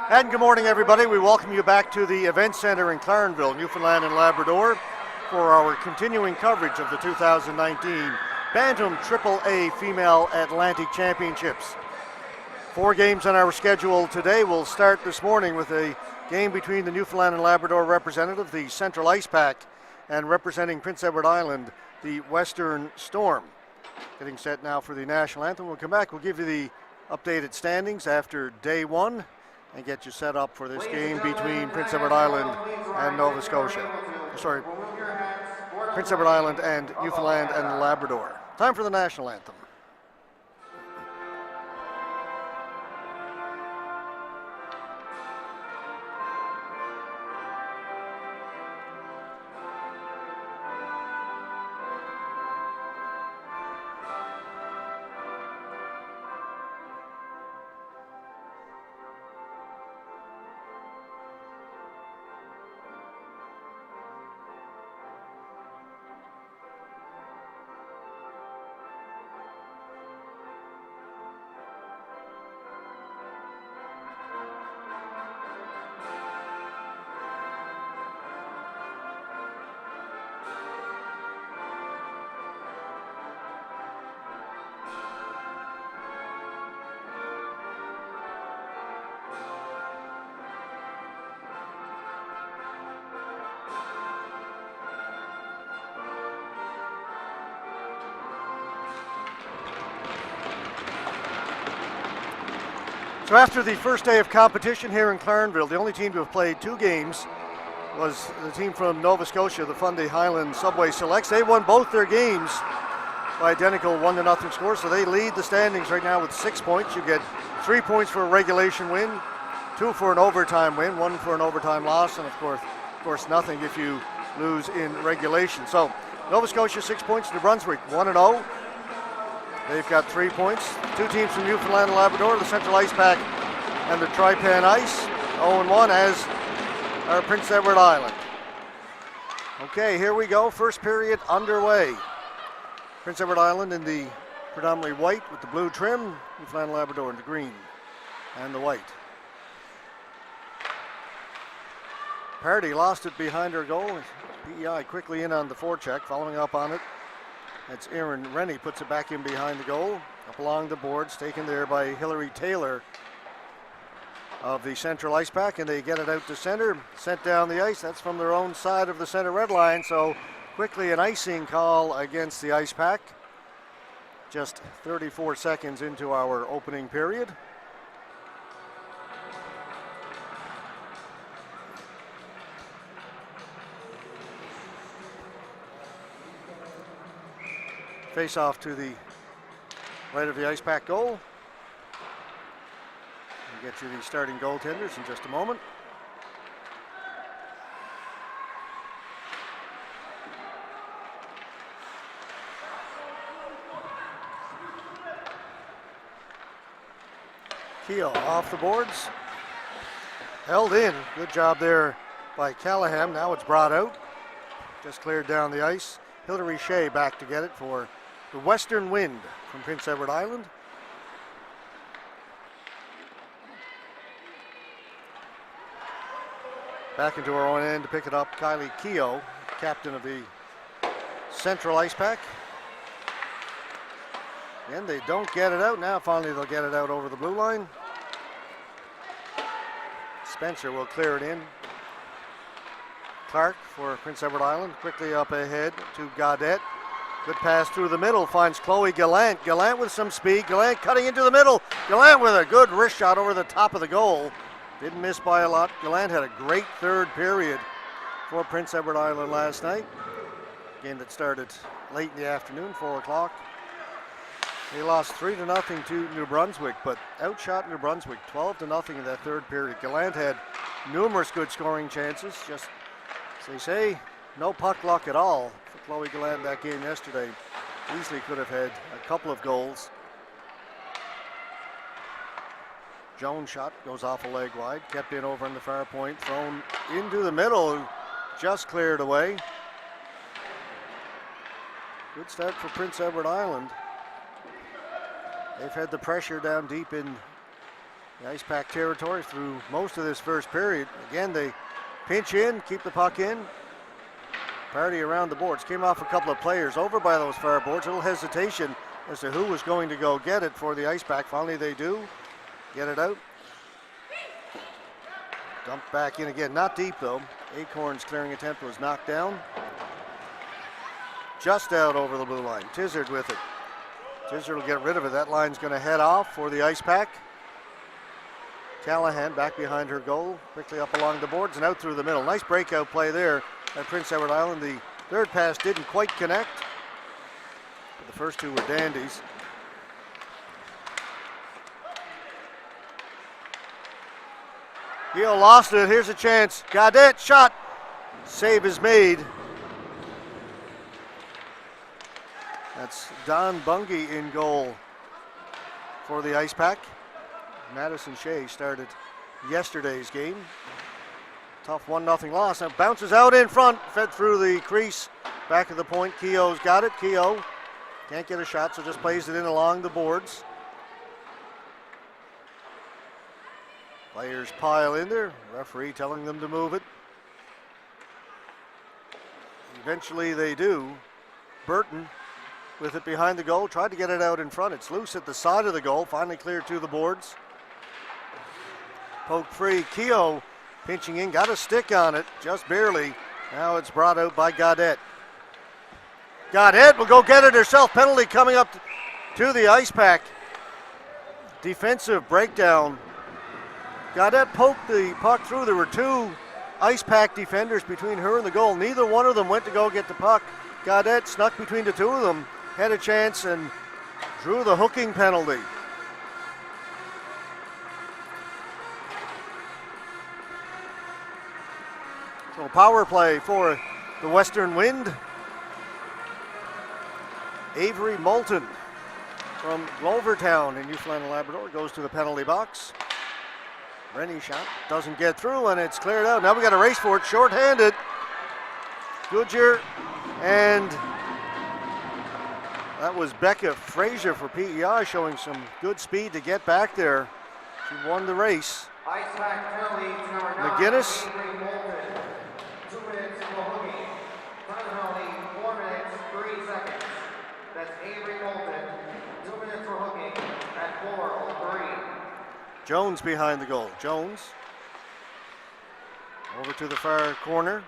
And good morning, everybody. We welcome you back to the Event Center in Clarenville, Newfoundland and Labrador, for our continuing coverage of the 2019 Bantam AAA Female Atlantic Championships. 4 games on our schedule today. We'll start this morning with a game between the Newfoundland and Labrador representative, the Central Icepak, and representing Prince Edward Island, the Western Storm. Getting set now for the national anthem. We'll come back. We'll give you the updated standings after day 1 and get you set up for this game between Prince Edward Island and Nova Scotia. Sorry, Prince Edward Island and Newfoundland and Labrador. Time for the national anthem. So after the first day of competition here in Clarenville, the only team to have played 2 games was the team from Nova Scotia, the Fundy Highland Subway Selects. They won both their games by identical 1-0 scores, so they lead the standings right now with 6 points. You get 3 points for a regulation win, 2 for an overtime win, 1 for an overtime loss, and of course nothing if you lose in regulation. So Nova Scotia 6 points, New Brunswick 1-0. They've got 3 points. 2 teams from Newfoundland and Labrador, the Central Icepak and the Taipan Ice, 0-1, as are Prince Edward Island. Okay, here we go. First period underway. Prince Edward Island in the predominantly white with the blue trim, Newfoundland and Labrador in the green and the white. Pardy lost it behind her goal. PEI quickly in on the forecheck, following up on it. That's Erin Rennie, puts it back in behind the goal, up along the boards, taken there by Hillary Taylor of the Central Icepak, and they get it out to center, sent down the ice. That's from their own side of the center red line, so quickly an icing call against the Icepak. Just 34 seconds into our opening period. Face off to the right of the Icepak goal. We'll get you the starting goaltenders in just a moment. Keogh off the boards. Held in. Good job there by Callahan. Now it's brought out. Just cleared down the ice. Hilary Shea back to get it for the Western Wind from Prince Edward Island. Back into our own end to pick it up, Kylie Keogh, captain of the Central Icepak. And they don't get it out. Now finally they'll get it out over the blue line. Spencer will clear it in. Clark for Prince Edward Island, quickly up ahead to Gaudette. Good pass through the middle, finds Chloe Gallant. Gallant with some speed, Gallant cutting into the middle. Gallant with a good wrist shot over the top of the goal. Didn't miss by a lot. Gallant had a great third period for Prince Edward Island last night. Game that started late in the afternoon, 4 o'clock. They lost 3-0 to New Brunswick, but outshot New Brunswick 12-0 in that third period. Gallant had numerous good scoring chances, just as they say, no puck luck at all for Chloe Gallant that game yesterday. Easily could have had a couple of goals. Jones' shot goes off a leg wide, kept in over on the far point, thrown into the middle, just cleared away. Good start for Prince Edward Island. They've had the pressure down deep in the Icepak territory through most of this first period. Again, they pinch in, keep the puck in. Party around the boards. Came off a couple of players over by those far boards. A little hesitation as to who was going to go get it for the Icepak. Finally they do. Get it out. Dumped back in again. Not deep though. Acorn's clearing attempt was knocked down. Just out over the blue line. Tizard with it. Tizard will get rid of it. That line's going to head off for the Icepak. Callahan back behind her goal. Quickly up along the boards and out through the middle. Nice breakout play there at Prince Edward Island. The third pass didn't quite connect. But the first two were dandies. Keogh lost it. Here's a chance. Gaudette shot. Save is made. That's Don Bungie in goal for the Icepak. Madison Shea started yesterday's game. Tough 1-0 loss. Now bounces out in front, fed through the crease. Back of the point, Keogh's got it. Keogh can't get a shot, so just plays it in along the boards. Players pile in there. Referee telling them to move it. Eventually they do. Burton with it behind the goal, tried to get it out in front. It's loose at the side of the goal, finally cleared to the boards. Poked free, Keogh pinching in, got a stick on it, just barely. Now it's brought out by Gaudette. Gaudette will go get it herself. Penalty coming up to the Icepak. Defensive breakdown. Gaudette poked the puck through. There were two Icepak defenders between her and the goal. Neither one of them went to go get the puck. Gaudette snuck between the two of them, had a chance and drew the hooking penalty. So power play for the Western Wind. Avery Moulton from Glovertown in Newfoundland and Labrador goes to the penalty box. Rennie shot doesn't get through and it's cleared out. Now we got a race for it, short-handed. Goodyear, and that was Becca Fraser for PEI, showing some good speed to get back there. She won the race. McGinnis. 2 minutes for hooking. Penalty, 4 minutes, 3 seconds. That's Avery Moulton. 2 minutes for hooking at 4:03. Jones behind the goal. Jones over to the far corner.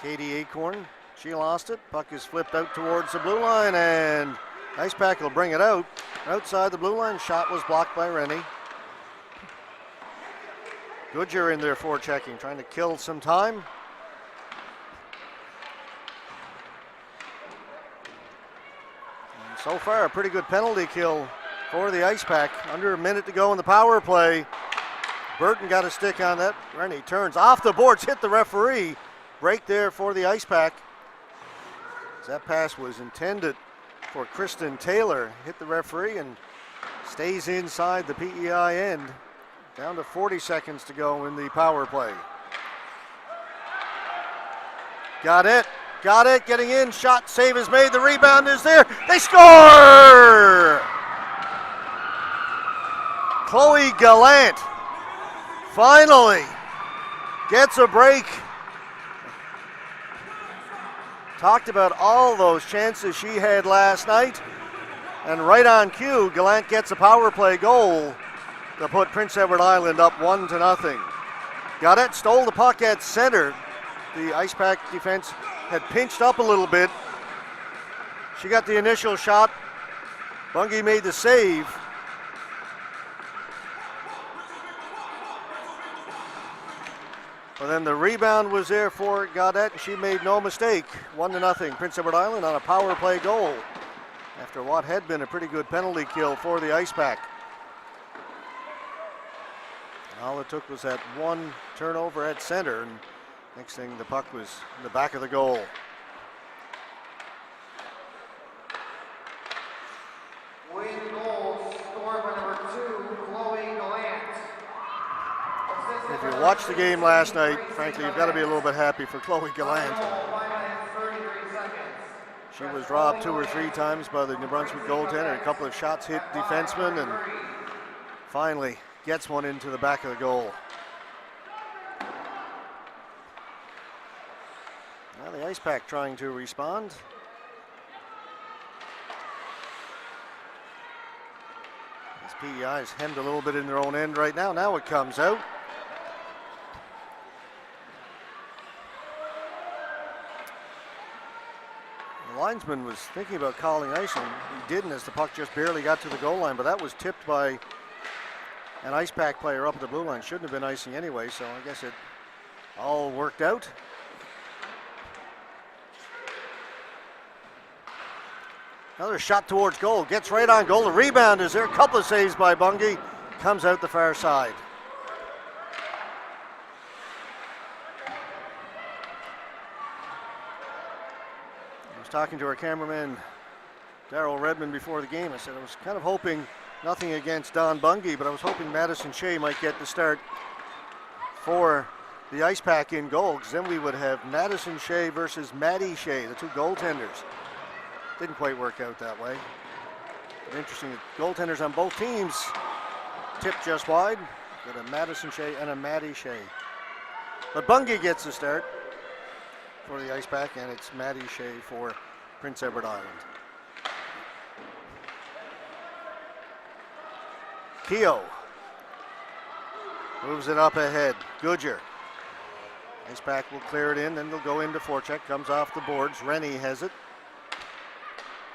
Katie Acorn, she lost it. Puck is flipped out towards the blue line and Icepak will bring it out. Outside the blue line, shot was blocked by Rennie. Goodyear in there forechecking, trying to kill some time. And so far, a pretty good penalty kill for the Icepak. Under a minute to go in the power play. Burton got a stick on that. Rennie turns off the boards, hit the referee. Break there for the Icepak. That pass was intended for Kristen Taylor. Hit the referee and stays inside the PEI end. Down to 40 seconds to go in the power play. Got it getting in. Shot, save is made. The rebound is there. They score! Chloe Gallant finally gets a break. Talked about all those chances she had last night. And right on cue, Gallant gets a power play goal to put Prince Edward Island up 1-0. Gaudette stole the puck at center. The Icepak defense had pinched up a little bit. She got the initial shot. Bungie made the save. But then the rebound was there for Gaudette, and she made no mistake. 1-0, Prince Edward Island on a power play goal after what had been a pretty good penalty kill for the Icepak. All it took was that one turnover at center, and next thing the puck was in the back of the goal. Winning goal scored by number 2, Chloe Gallant. If you watched the game last night, frankly, you've got to be a little bit happy for Chloe Gallant. She was robbed 2 or 3 times by the New Brunswick goaltender. A couple of shots hit defensemen, and finally gets one into the back of the goal. Now the Icepak trying to respond. This PEI is hemmed a little bit in their own end right now. Now it comes out. The linesman was thinking about calling icing. He didn't, as the puck just barely got to the goal line, but that was tipped by an Icepak player up at the blue line. Shouldn't have been icing anyway, so I guess it all worked out. Another shot towards goal, gets right on goal. The rebound is there, a couple of saves by Bungie, comes out the far side. I was talking to our cameraman, Darryl Redmond, before the game. I said I was kind of hoping, nothing against Don Bungie, but I was hoping Madison Shea might get the start for the Icepak in goal, because then we would have Madison Shea versus Maddie Shea, the two goaltenders. Didn't quite work out that way. But interesting, the goaltenders on both teams tipped just wide. Got a Madison Shea and a Maddie Shea. But Bungie gets the start for the Icepak, and it's Maddie Shea for Prince Edward Island. Keogh moves it up ahead. Goodyear. Icepak will clear it in, then they'll go into forecheck. Comes off the boards. Rennie has it.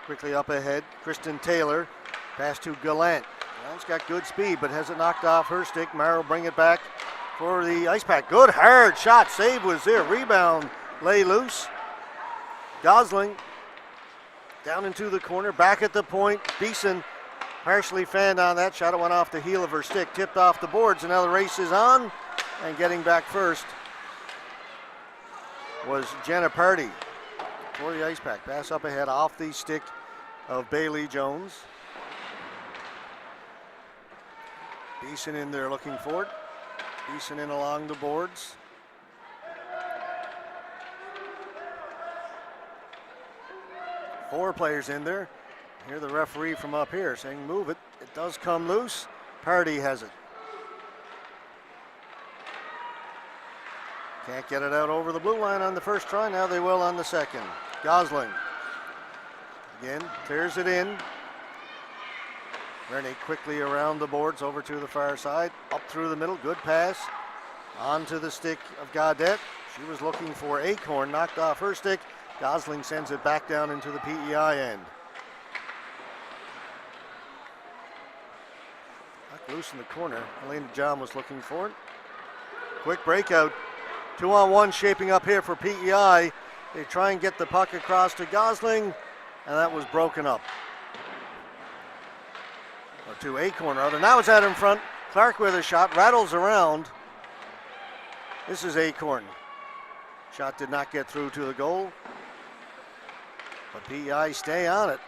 Quickly up ahead, Kristen Taylor, pass to Gallant. Gallant's got good speed, but has it knocked off her stick. Mara will bring it back for the Icepak. Good hard shot, save was there. Rebound, lay loose. Gosling down into the corner, back at the point. Beeson partially fanned on that shot. It went off the heel of her stick, tipped off the boards, and now the race is on. And getting back first was Jenna Party for the Icepak. Pass up ahead off the stick of Bailey Jones. Beeson in there looking for it. Beeson in along the boards. Four players in there. Hear the referee from up here saying move it. It does come loose. Party has it. Can't get it out over the blue line on the first try. Now they will on the second. Gosling again clears it in. Rennie quickly around the boards over to the far side. Up through the middle. Good pass. Onto the stick of Gaudette. She was looking for Acorn. Knocked off her stick. Gosling sends it back down into the PEI end. Puck loose in the corner. Elena John was looking for it. Quick breakout. 2-on-1 shaping up here for PEI. They try and get the puck across to Gosling, and that was broken up. Or to Acorn rather. Now it's out in front. Clark with a shot, rattles around. This is Acorn. Shot did not get through to the goal, but PEI stay on it.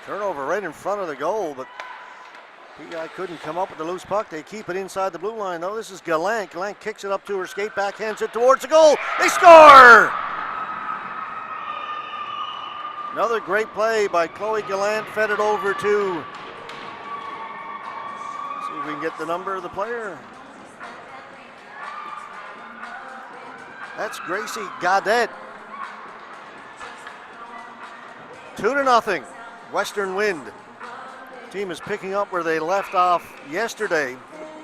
Turnover right in front of the goal, but PEI couldn't come up with the loose puck. They keep it inside the blue line, though. This is Gallant. Gallant kicks it up to her skate, backhands it towards the goal. They score! Another great play by Chloe Gallant. Fed it over to, see if we can get the number of the player. That's Gracie Gaudette. 2-0. Western Wind. Team is picking up where they left off yesterday.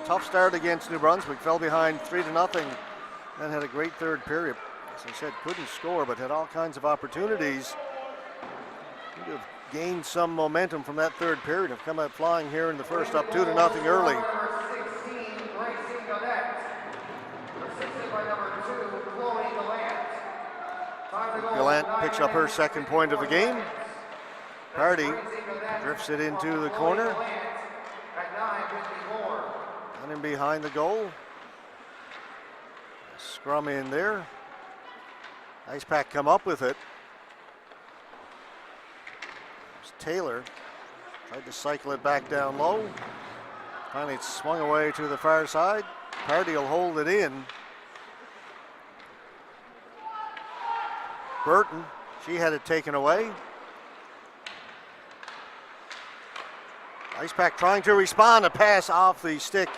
Tough start against New Brunswick, fell behind 3-0, then had a great third period. As I said, couldn't score, but had all kinds of opportunities. Could have gained some momentum from that third period. Have come out flying here in the first, up 2-0 early. Gallant picks up her second point of the game. Party drifts it into the corner. And in behind the goal. Scrum in there. Icepak come up with it. Taylor tried to cycle it back down low. Finally it's swung away to the far side. Party will hold it in. Burton, she had it taken away. Icepak trying to respond, a pass off the stick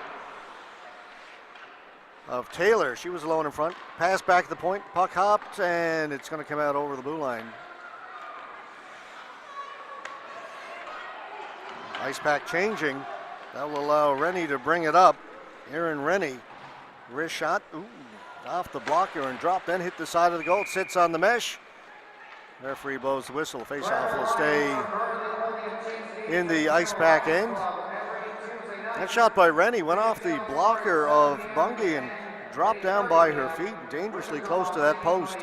of Taylor. She was alone in front. Pass back to the point, puck hopped, and it's going to come out over the blue line. Icepak changing. That will allow Rennie to bring it up. Aaron Rennie, wrist shot, off the blocker and dropped, then hit the side of the goal. It sits on the mesh. Referee blows the whistle. Face-off will stay in the Icepak end. That shot by Rennie went off the blocker of Bungie and dropped down by her feet, dangerously close to that post.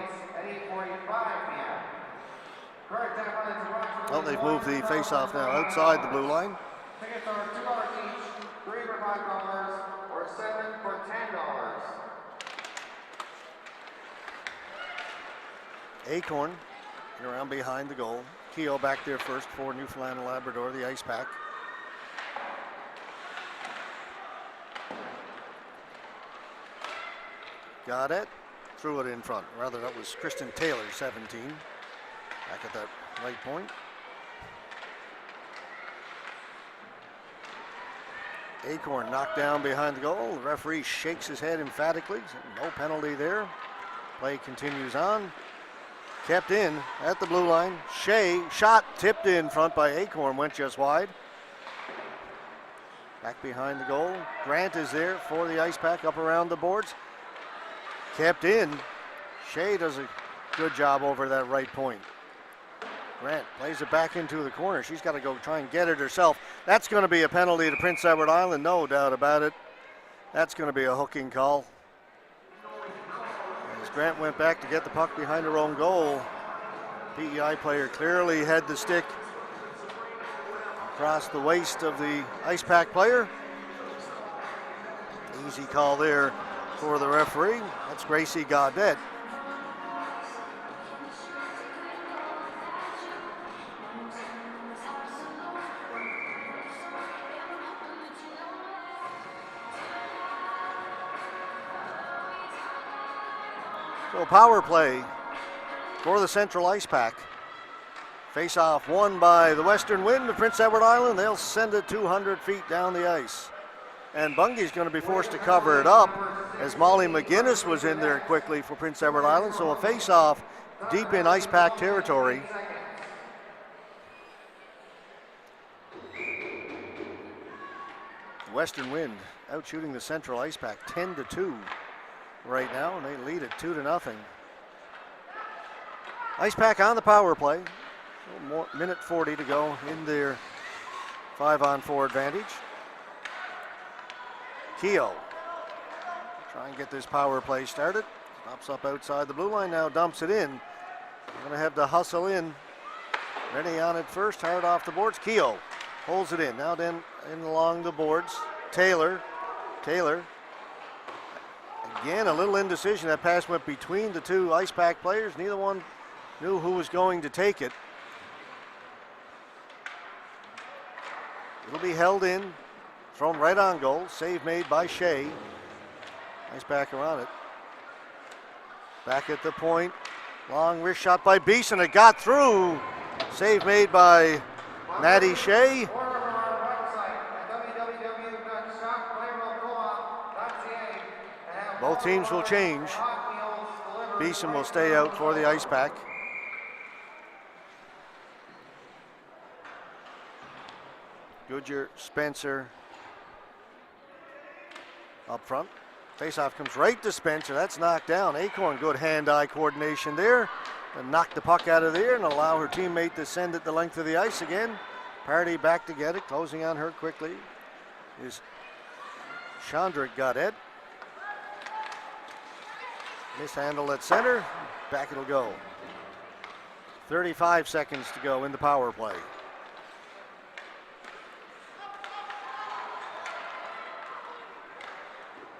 Well, they've moved the face-off now outside the blue line. Tickets are $2 each, 3 for $5, or 7 for $10. Acorn around behind the goal. Keogh back there first for Newfoundland and Labrador, the Icepak. Got it. Threw it in front. Rather, that was Kristen Taylor, 17. Back at that right point. Acorn knocked down behind the goal. The referee shakes his head emphatically. No penalty there. Play continues on. Kept in at the blue line. Shea shot tipped in front by Acorn, went just wide. Back behind the goal. Grant is there for the Icepak up around the boards. Kept in. Shea does a good job over that right point. Grant plays it back into the corner. She's got to go try and get it herself. That's going to be a penalty to Prince Edward Island, no doubt about it. That's going to be a hooking call. As Grant went back to get the puck behind her own goal, PEI player clearly had the stick across the waist of the Icepak player. Easy call there for the referee. That's Gracie Gaudet. So power play for the Central Icepak. Face-off won by the Western Wind of Prince Edward Island. They'll send it 200 feet down the ice. And Bungie's going to be forced to cover it up as Molly McGinnis was in there quickly for Prince Edward Island. So a face-off deep in Icepak territory. Western Wind out shooting the Central Icepak 10-2 right now, and they lead it 2-0. Icepak on the power play. Minute 40 to go in their 5-on-4 advantage. Keogh try and get this power play started. Stops up outside the blue line now, dumps it in. Going to have to hustle in. Rennie on it first, hard off the boards. Keogh holds it in. Now then in along the boards. Taylor. Again, a little indecision. That pass went between the two Icepak players. Neither one knew who was going to take it. It'll be held in, thrown right on goal. Save made by Shea. Icepak around it. Back at the point. Long wrist shot by Beeson. It got through. Save made by Maddie Shea. Both teams will change. Beeson will stay out for the Icepak. Goodyear, Spencer up front. Faceoff comes right to Spencer. That's knocked down. Acorn, good hand-eye coordination there. And knock the puck out of there and allow her teammate to send it the length of the ice again. Party back to get it. Closing on her quickly is Chandra Gaudet. Mishandled at center. Back it'll go. 35 seconds to go in the power play.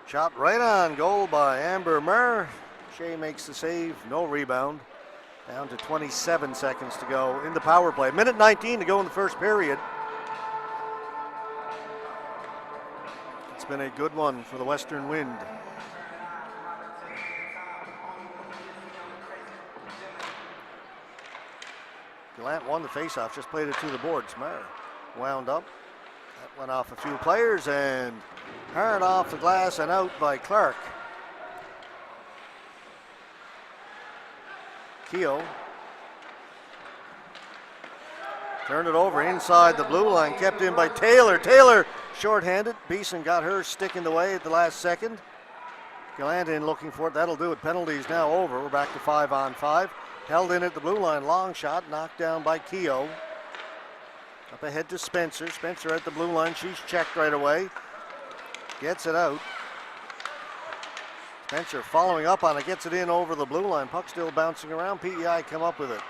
Shot right on goal by Amber Murr. Shea makes the save, no rebound. Down to 27 seconds to go in the power play. Minute 19 to go in the first period. It's been a good one for the Western Wind. Gallant won the faceoff, just played it to the boards. Murr wound up. That went off a few players and hard off the glass and out by Clark. Keogh. Turned it over inside the blue line, kept in by Taylor. Taylor short-handed. Beeson got her stick in the way at the last second. Gallant in looking for it. That'll do it. Penalties now over. We're back to 5-on-5. Held in at the blue line. Long shot knocked down by Keogh. Up ahead to Spencer. Spencer at the blue line. She's checked right away. Gets it out. Spencer following up on it. Gets it in over the blue line. Puck still bouncing around. PEI come up with it.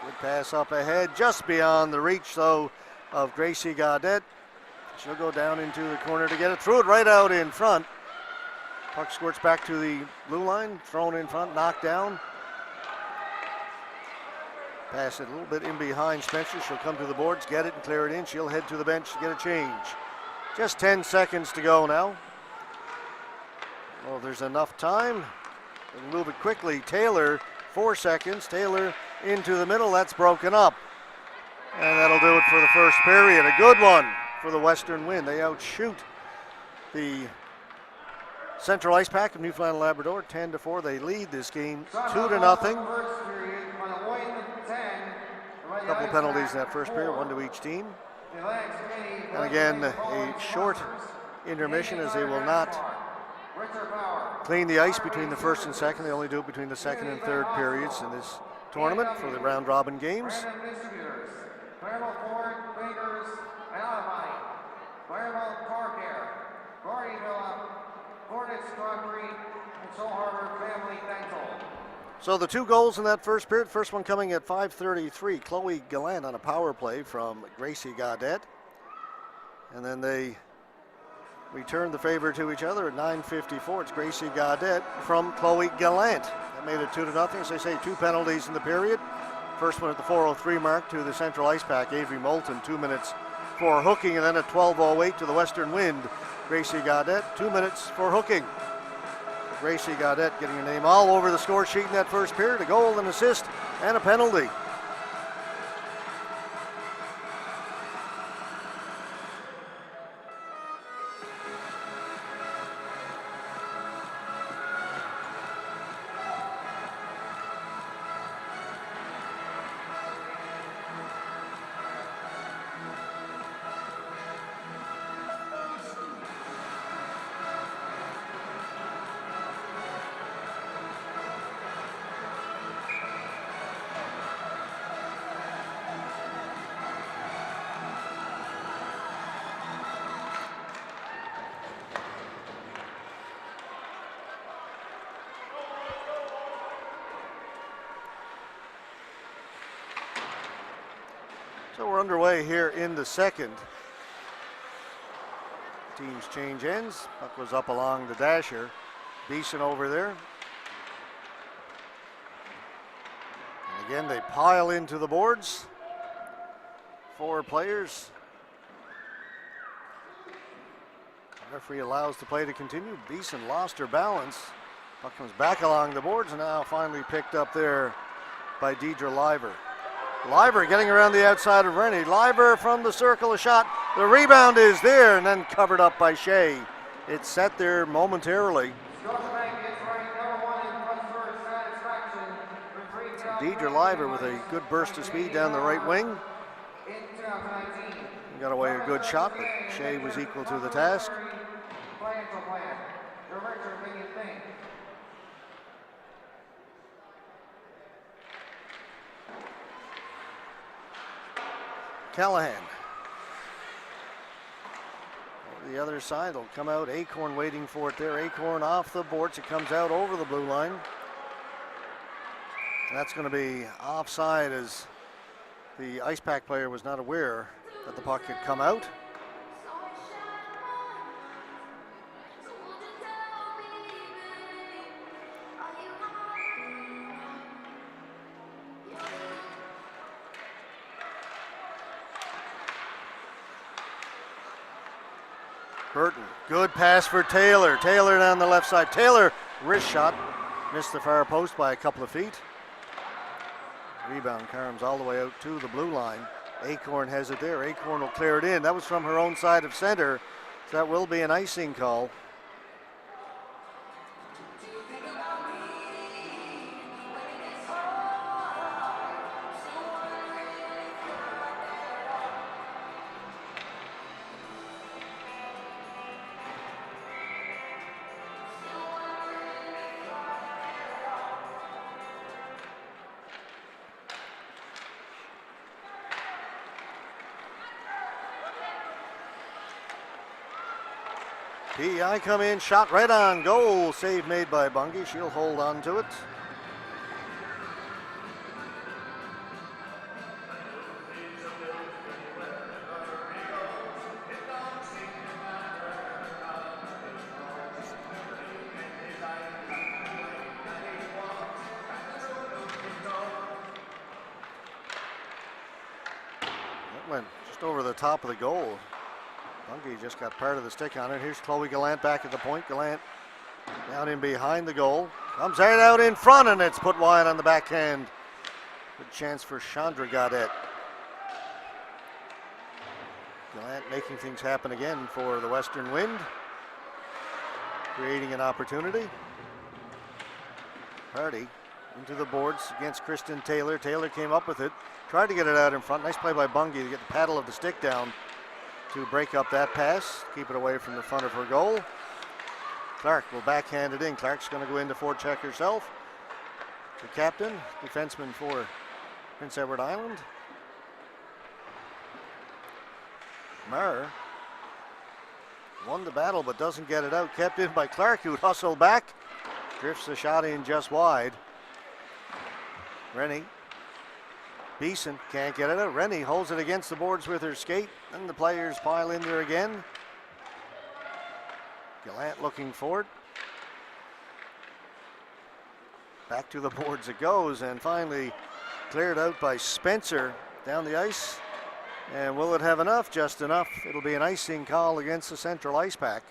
Good pass up ahead. Just beyond the reach, though, of Gracie Gaudette. She'll go down into the corner to get it. Threw it right out in front. Puck squirts back to the blue line. Thrown in front. Knocked down. Pass it a little bit in behind Spencer. She'll come to the boards, get it and clear it in. She'll head to the bench to get a change. Just 10 seconds to go now. Well, there's enough time. We'll move it quickly. Taylor, 4 seconds. Taylor into the middle. That's broken up. And that'll do it for the first period. A good one for the Western Wind. They outshoot the Central Icepak of Newfoundland and Labrador 10-4. They lead this game 2-0. A couple of penalties in that first period, one to each team. And again, a short intermission as they will not clean the ice between the first and second. They only do it between the second and third periods in this tournament for the round robin games. So the 2 goals in that first period, first one coming at 5:33. Chloe Gallant on a power play from Gracie Gaudette. And then they return the favor to each other at 9:54. It's Gracie Gaudette from Chloe Gallant. That made it 2-0. As I say, 2 penalties in the period. First one at the 4:03 mark to the Central Icepak, Avery Moulton, 2 minutes for hooking, and then at 12:08 to the Western Wind, Gracie Gaudette, 2 minutes for hooking. Gracie Gaudette getting her name all over the score sheet in that first period, a goal, an assist, and a penalty. So we're underway here in the second. Teams change ends. Puck was up along the dasher. Beeson over there. And again, they pile into the boards. 4 players. The referee allows the play to continue. Beeson lost her balance. Puck comes back along the boards and now finally picked up there by Deidre Liver. Liver getting around the outside of Rennie. Liver from the circle, a shot. The rebound is there and then covered up by Shea. It's set there momentarily. Deidre Liver with a good burst of speed down the right wing. Got away a good shot, but Shea was equal to the task. Callahan. Over the other side, it'll come out. Acorn waiting for it there. Acorn off the boards. It comes out over the blue line. That's going to be offside as the Icepak player was not aware that the puck had come out. Burton, good pass for Taylor. Taylor down the left side. Taylor, wrist shot, missed the far post by a couple of feet. Rebound comes all the way out to the blue line. Acorn has it there. Acorn will clear it in. That was from her own side of center. So that will be an icing call. PEI come in, shot right on goal. Save made by Bungie. She'll hold on to it. That went just over the top of the goal. Bungie just got part of the stick on it. Here's Chloe Gallant back at the point. Gallant down in behind the goal. Comes right out in front, and it's put wide on the backhand. Good chance for Chandra Gaudet. Gallant making things happen again for the Western Wind. Creating an opportunity. Hardy into the boards against Kristen Taylor. Taylor came up with it. Tried to get it out in front. Nice play by Bungie to get the paddle of the stick down to break up that pass, keep it away from the front of her goal. Clark will backhand it in. Clark's going to go in to forecheck herself. The captain, defenseman for Prince Edward Island. Murr won the battle but doesn't get it out. Kept in by Clark, who hustled back. Drifts the shot in just wide. Rennie. Beeson can't get it out. Rennie holds it against the boards with her skate, and the players pile in there again. Gallant looking for it. Back to the boards it goes, and finally cleared out by Spencer down the ice. And will it have enough? Just enough. It'll be an icing call against the Central Icepak.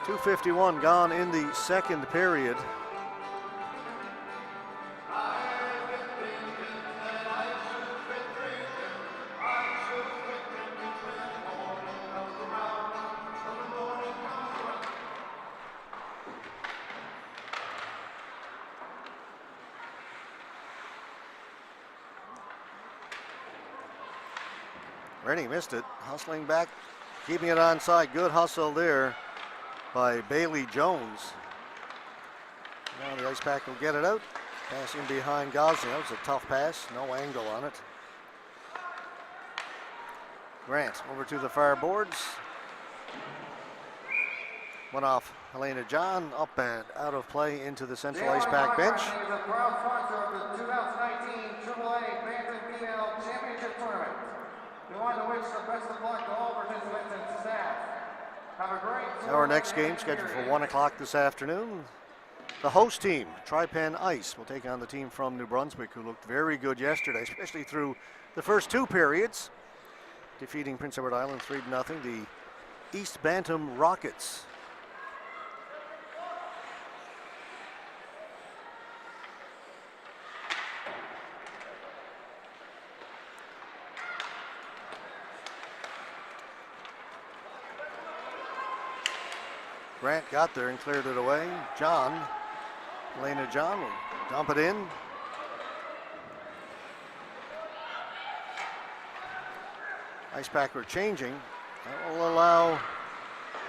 .251 gone in the second period. Rennie missed it, hustling back, keeping it onside. Good hustle there by Bailey Jones. Now the Icepak will get it out. Pass in behind Gosling. That was a tough pass, no angle on it. Grant over to the far boards. One off Helena John, up and out of play into the Central Icepak bench. Is a proud sponsor of the 2019 AAA Bantam Female Championship Tournament. We want to wish the best of luck to all participants and staff. Have a great Our next game scheduled for 1 o'clock this afternoon. The host team, Tripen Ice, will take on the team from New Brunswick, who looked very good yesterday, especially through the first two periods, defeating Prince Edward Island 3-0. The East Bantam Rockets. Grant got there and cleared it away. Elena John will dump it in. Icepak are changing. That will allow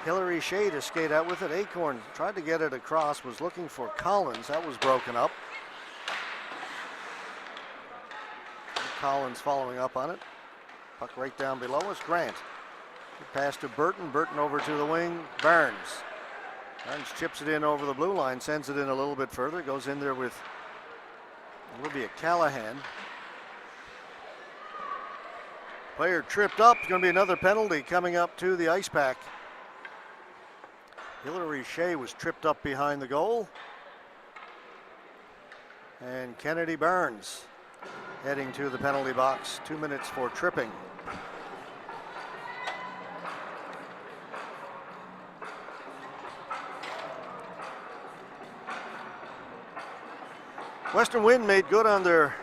Hillary Shea to skate out with it. Acorn tried to get it across, was looking for Collins. That was broken up. Collins following up on it. Puck right down below us. Grant. Pass to Burton. Burton over to the wing. Barnes chips it in over the blue line, sends it in a little bit further, goes in there with Olivia Callahan. Player tripped up. It's going to be another penalty coming up to the Icepak. Hillary Shea was tripped up behind the goal. And Kennedy Barnes heading to the penalty box. 2 minutes for tripping. Western Wind made good on their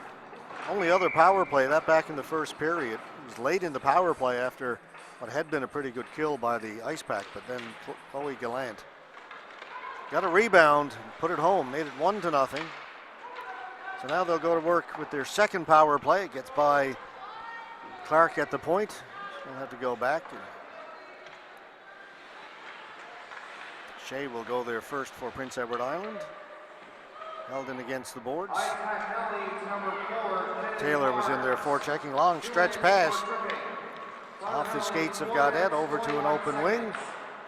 only other power play, that back in the first period. It was late in the power play after what had been a pretty good kill by the Icepak, but then Chloe Gallant got a rebound, put it home, made it 1-0. So now they'll go to work with their second power play. It gets by Clark at the point. She'll have to go back. Shea will go there first for Prince Edward Island. Held in against the boards. Taylor was in there forechecking. Long stretch pass off the skates of Gaudette over to an open wing.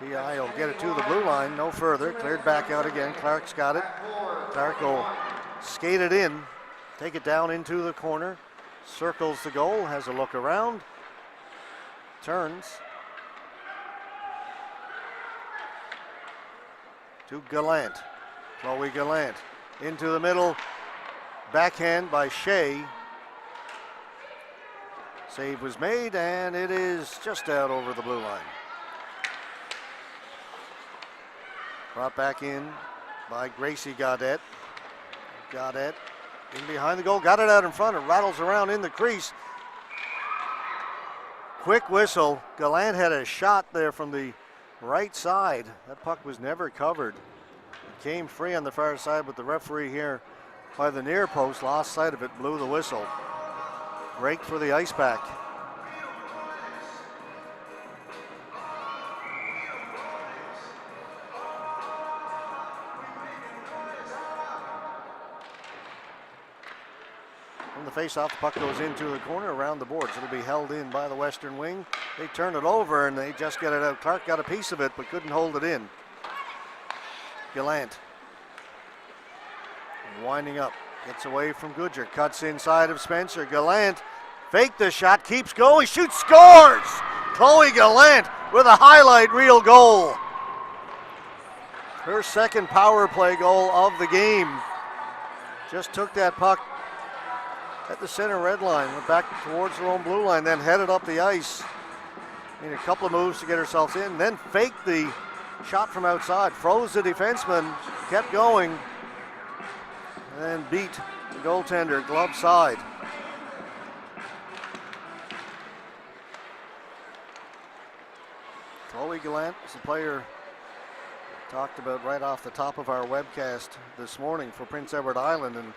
PI will get it to the blue line, no further. Cleared back out again. Clark's got it. Clark will skate it in, take it down into the corner, circles the goal, has a look around, turns to Gallant. Chloe Gallant into the middle, backhand by Shea. Save was made, and it is just out over the blue line. Brought back in by Gracie Gaudette. Gaudette in behind the goal, got it out in front, it rattles around in the crease. Quick whistle. Gallant had a shot there from the right side. That puck was never covered. It came free on the far side, but the referee here by the near post lost sight of it, blew the whistle. Break for the Icepak. From the face-off, the puck goes into the corner around the boards. It'll be held in by the Western Wing. They turn it over and they just get it out. Clark got a piece of it but couldn't hold it in. Gallant winding up, gets away from Goodger, cuts inside of Spencer. Gallant faked the shot, keeps going, shoots, scores! Chloe Gallant with a highlight reel goal. Her second power play goal of the game. Just took that puck at the center red line, went back towards her own blue line, then headed up the ice. Made a couple of moves to get herself in, then faked the shot from outside, froze the defenseman, kept going, and then beat the goaltender glove side. Chloe Gallant is the player talked about right off the top of our webcast this morning for Prince Edward Island, and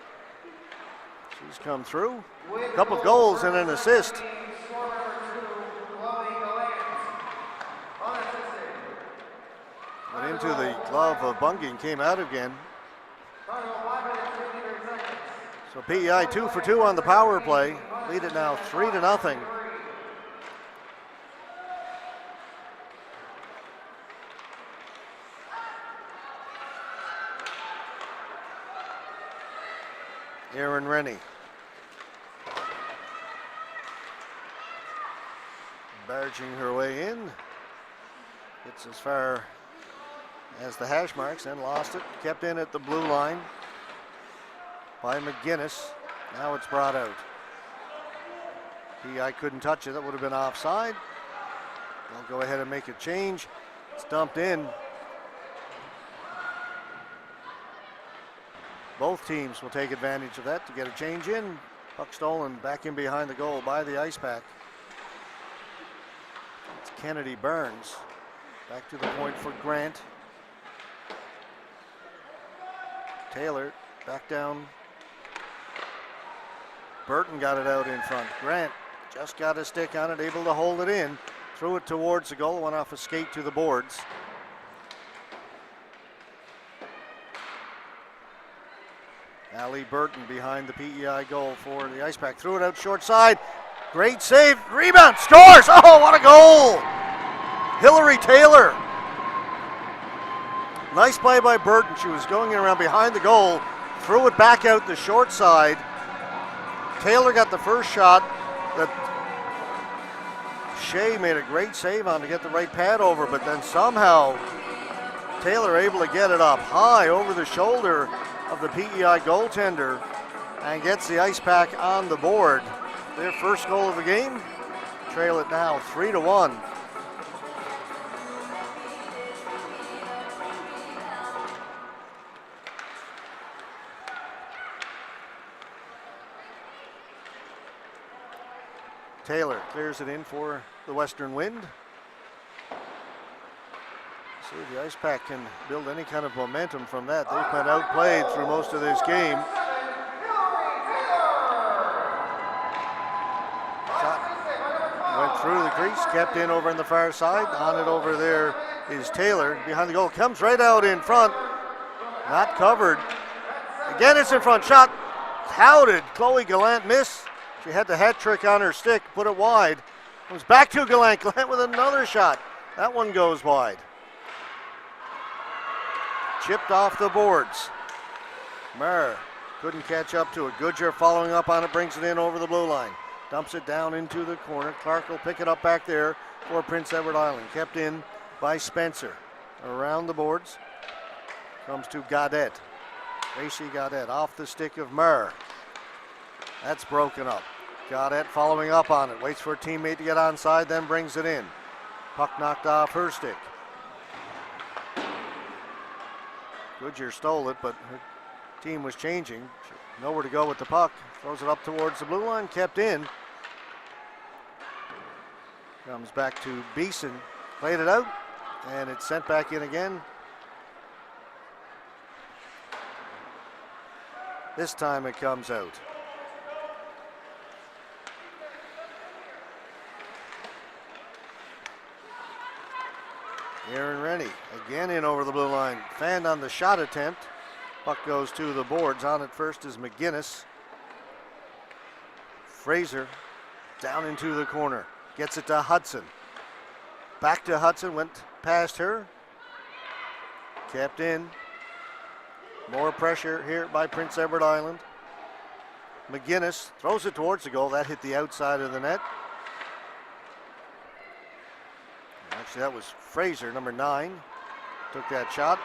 she's come through. A couple of goals and an assist. Went into the glove of Bungie and came out again. So PEI 2 for 2 on the power play. Lead it now 3-0. Erin Rennie. Barging her way in. Gets as far as the hash marks and lost it. Kept in at the blue line by McGinnis. Now it's brought out. PI couldn't touch it. That would have been offside. They'll go ahead and make a change. It's dumped in. Both teams will take advantage of that to get a change in. Puck stolen back in behind the goal by the Icepak. It's Kennedy Burns. Back to the point for Grant. Taylor back down. Burton got it out in front. Grant just got a stick on it, able to hold it in. Threw it towards the goal, went off a skate to the boards. Ali Burton behind the PEI goal for the Icepak. Threw it out short side. Great save. Rebound. Scores. Oh, what a goal. Hillary Taylor. Nice play by Burton. She was going around behind the goal. Threw it back out the short side. Taylor got the first shot that Shea made a great save on to get the right pad over, but then somehow Taylor able to get it up high over the shoulder of the PEI goaltender and gets the Icepak on the board. Their first goal of the game. Trail it now 3-1. Taylor clears it in for the western wind. See if the Icepak can build any kind of momentum from that. They've been outplayed through most of this game. Shot went through the crease, kept in over on the far side. On it over there is Taylor. Behind the goal, comes right out in front. Not covered. Again, it's in front. Shot. How did Chloe Gallant miss? She had the hat trick on her stick, put it wide. Comes back to Gallant. Gallant with another shot. That one goes wide. Chipped off the boards. Murr couldn't catch up to it. Goodyear following up on it, brings it in over the blue line. Dumps it down into the corner. Clark will pick it up back there for Prince Edward Island. Kept in by Spencer. Around the boards. Comes to Gaudette. Gracie Gaudette off the stick of Murr. That's broken up. Gaudette following up on it. Waits for a teammate to get onside, then brings it in. Puck knocked off her stick. Goodyear stole it, but her team was changing. Nowhere to go with the puck. Throws it up towards the blue line, kept in. Comes back to Beeson. Played it out, and it's sent back in again. This time it comes out. Aaron Rennie again in over the blue line. Fanned on the shot attempt. Puck goes to the boards. On it first is McGinnis. Fraser down into the corner. Gets it to Hudson. Back to Hudson. Went past her. Kept in. More pressure here by Prince Edward Island. McGinnis throws it towards the goal. That hit the outside of the net. Actually, that was Fraser, number 9. Took that shot.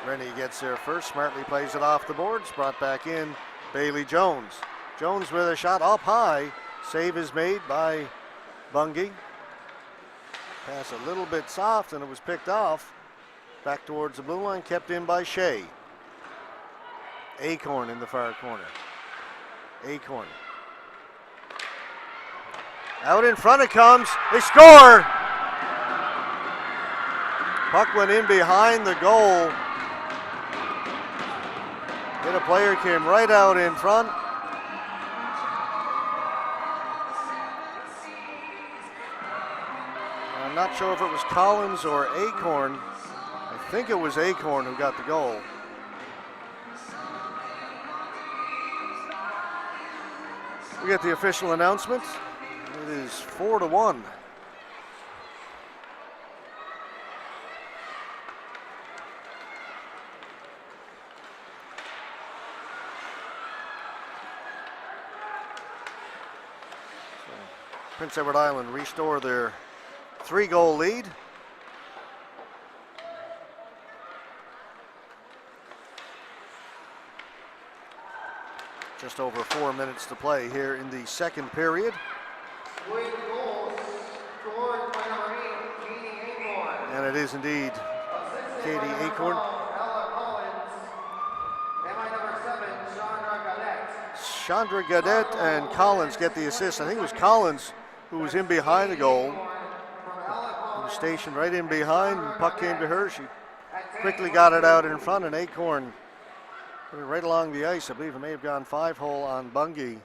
Rennie gets there first. Smartly plays it off the boards. Brought back in Bailey Jones. Jones with a shot up high. Save is made by Bungie. Pass a little bit soft and it was picked off. Back towards the blue line, kept in by Shea. Acorn in the far corner. Acorn. Out in front it comes. They score! Puck went in behind the goal. Hit a player, came right out in front. I'm not sure if it was Collins or Acorn. I think it was Acorn who got the goal. We get the official announcement. It is 4-1. Prince Edward Island restore their 3-goal lead. Just over 4 minutes to play here in the second period. And it is indeed Katie Acorn. Chandra Gaudette and Collins get the assist. I think it was Collins who was in behind the goal. He was stationed right in behind. And puck came to her. She quickly got it out in front, and Acorn put it right along the ice. I believe it may have gone 5-hole on Bungie.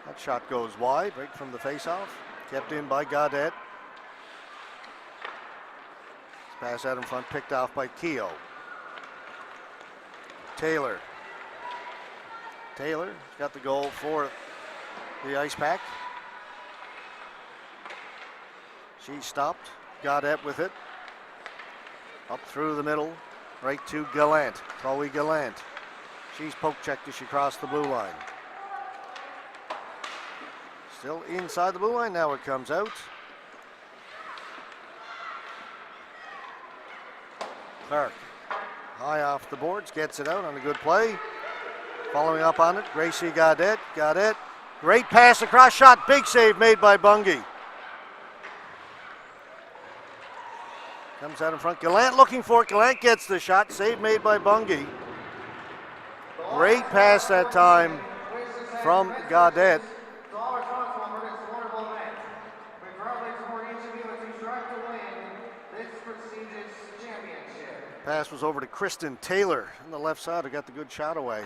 That shot goes wide, right from the faceoff. Kept in by Gaudette. Pass out in front, picked off by Keogh. Taylor. Taylor got the goal for the Icepak. She stopped. Gaudette with it. Up through the middle, right to Gallant. Chloe Gallant. She's poke checked as she crossed the blue line. Still inside the blue line, now it comes out. Clark, high off the boards, gets it out on a good play. Following up on it, Gracie Gaudette. Gaudette, great pass across, shot, big save made by Bungie. Comes out in front. Gallant looking for it. Gallant gets the shot. Save made by Bungie. Great pass that time from Gaudette. Pass was over to Kristen Taylor on the left side who got the good shot away.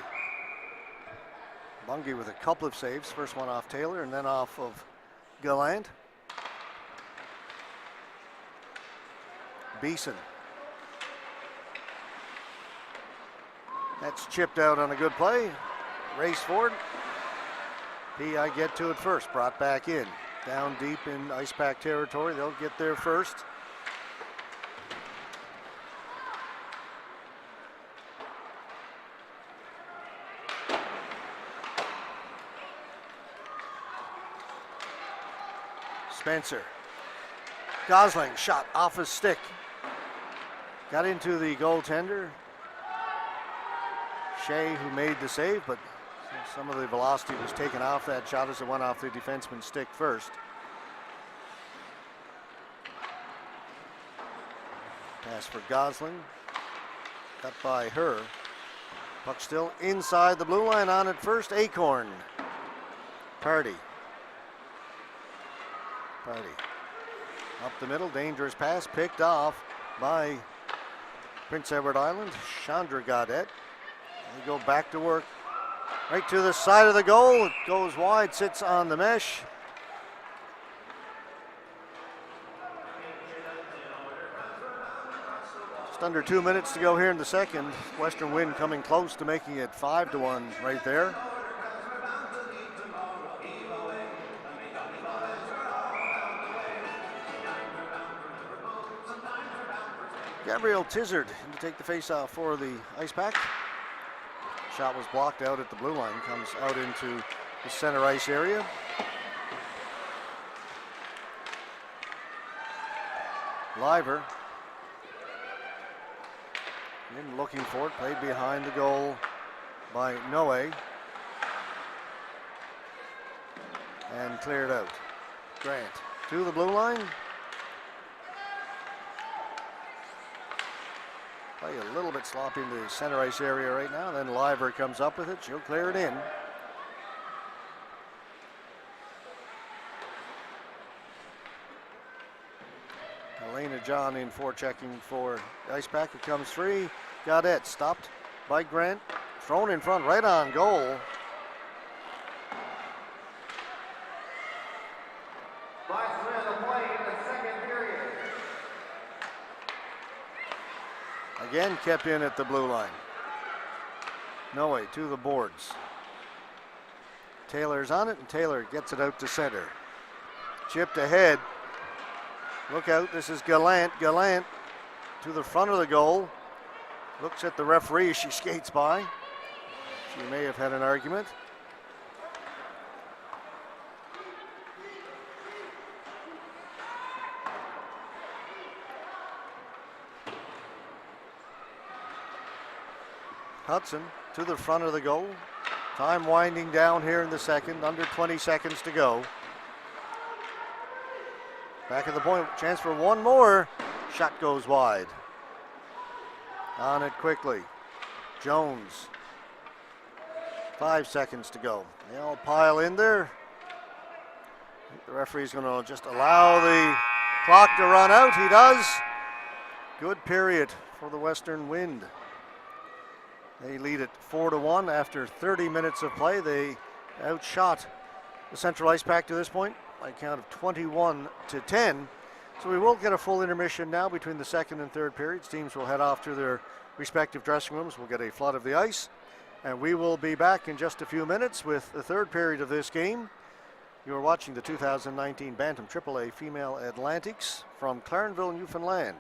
Bungie with a couple of saves. First one off Taylor and then off of Gallant. Beeson. That's chipped out on a good play. Race forward. PI get to it first. Brought back in. Down deep in Icepak territory. They'll get there first. Spencer. Gosling shot off his stick. Got into the goaltender. Shea, who made the save, but some of the velocity was taken off that shot as it went off the defenseman's stick first. Pass for Gosling. Cut by her. Puck still inside the blue line on it first. Acorn. Party. Up the middle, dangerous pass, picked off by Prince Edward Island, Chandra Gaudette. They go back to work, right to the side of the goal. It goes wide, sits on the mesh. Just under 2 minutes to go here in the second. Western Wind coming close to making it 5-1 right there. Gabriel Tizard to take the face-off for the Icepak. Shot was blocked out at the blue line. Comes out into the center ice area. Liver. In looking for it. Played behind the goal by Noe. And cleared out. Grant to the blue line. Play a little bit sloppy in the center ice area right now. Then Liver comes up with it. She'll clear it in. Elena John in forechecking for Icepak. It comes free. Gaudette stopped by Grant. Thrown in front right on goal. Again kept in at the blue line. Noe to the boards. Taylor's on it and Taylor gets it out to center. Chipped ahead. Look out, this is Gallant. Gallant to the front of the goal. Looks at the referee as she skates by. She may have had an argument. Hudson to the front of the goal. Time winding down here in the second, under 20 seconds to go. Back at the point, chance for one more. Shot goes wide. On it quickly. Jones. 5 seconds to go. They all pile in there. I think the referee's going to just allow the clock to run out. He does. Good period for the Western Wind. They lead it 4-1 after 30 minutes of play. They outshot the Central Icepak to this point by a count of 21-10. So we will get a full intermission now between the second and third periods. Teams will head off to their respective dressing rooms. We'll get a flood of the ice. And we will be back in just a few minutes with the third period of this game. You are watching the 2019 Bantam AAA Female Atlantics from Clarenville, Newfoundland.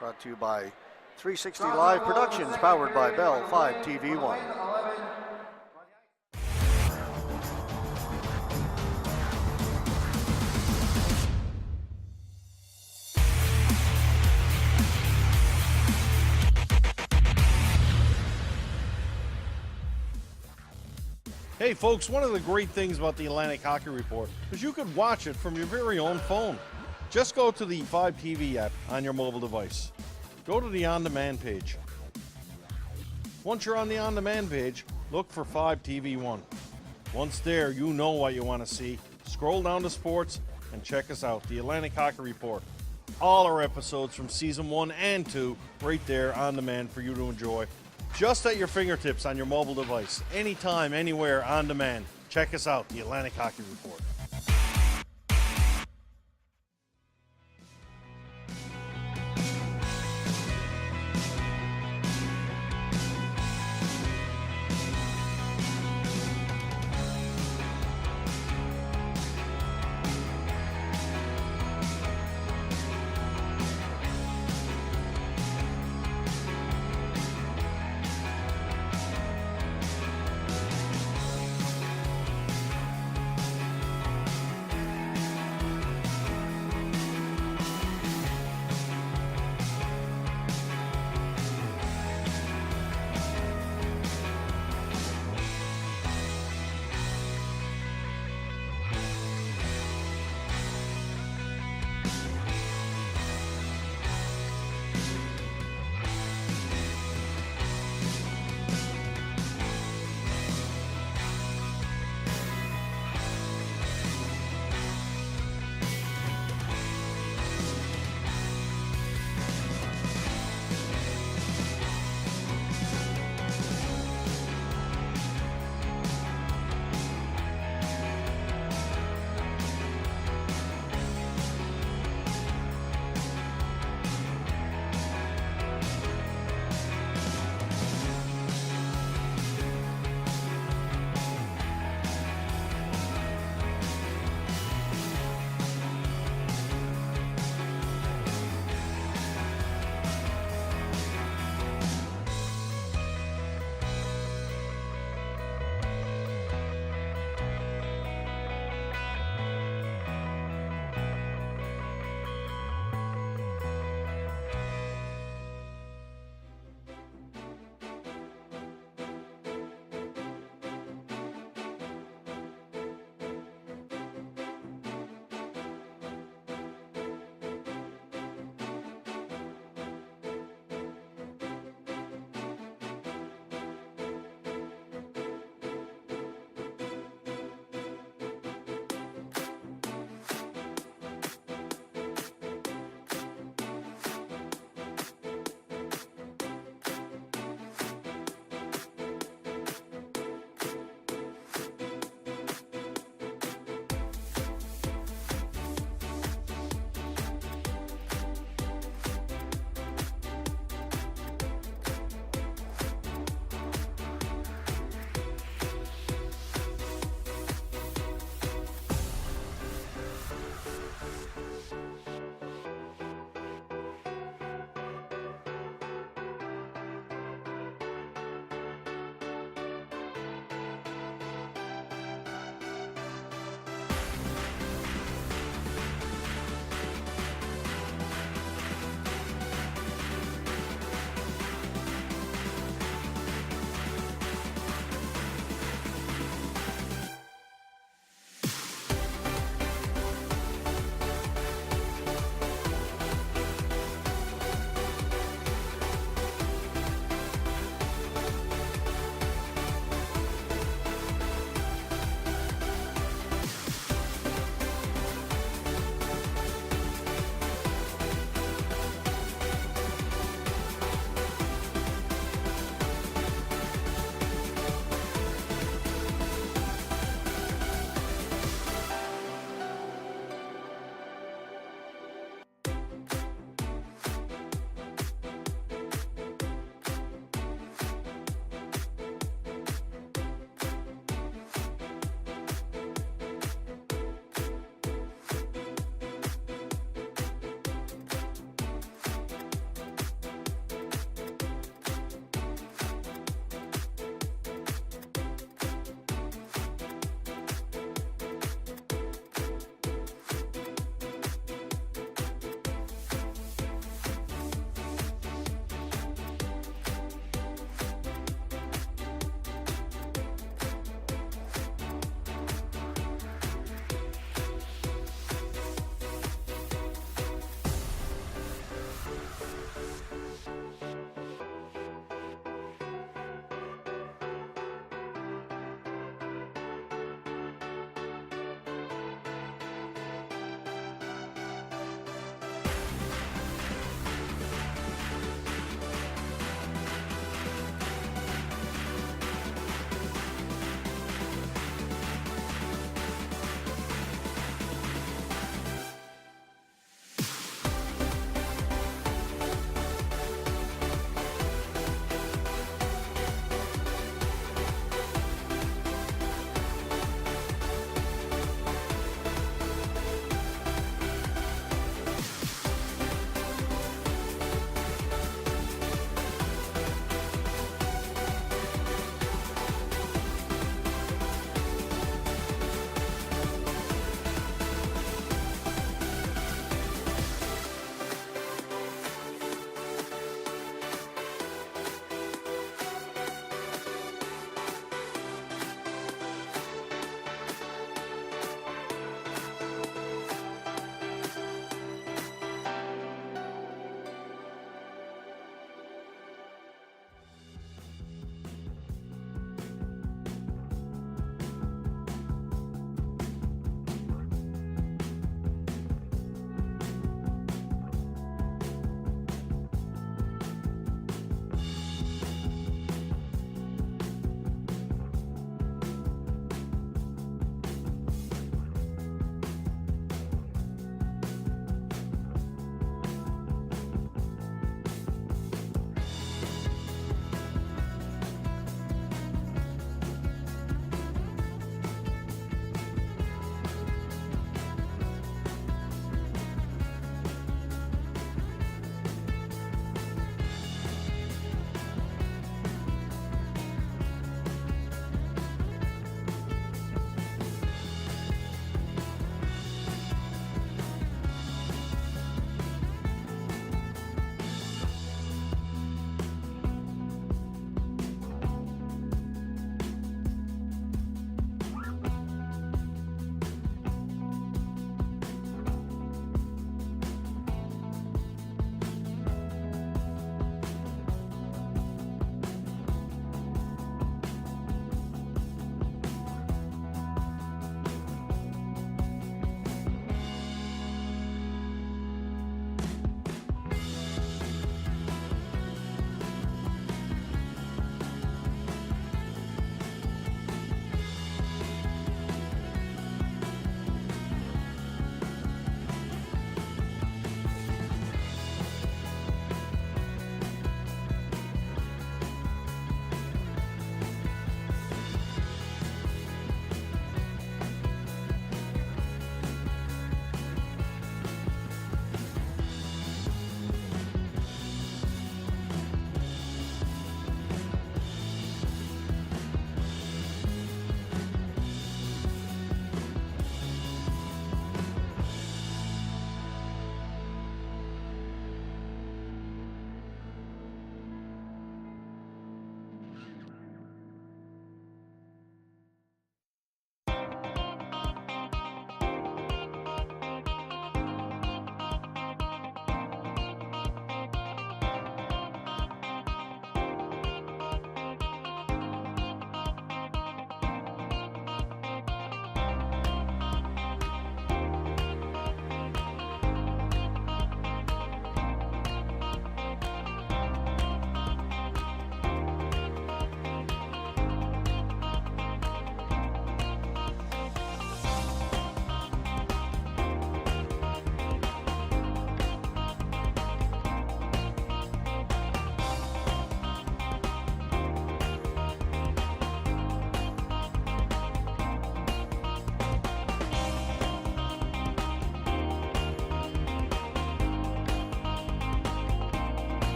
Brought to you by 360 Live Productions, powered by Bell 5 TV1. Hey folks, one of the great things about the Atlantic Hockey Report is you could watch it from your very own phone. Just go to the 5TV app on your mobile device. Go to the on-demand page. Once you're on the on-demand page, look for 5TV1. Once there, you know what you want to see. Scroll down to sports and check us out, the Atlantic Hockey Report. All our episodes from season 1 and 2 right there on demand for you to enjoy. Just at your fingertips on your mobile device. Anytime, anywhere, on demand. Check us out, the Atlantic Hockey Report.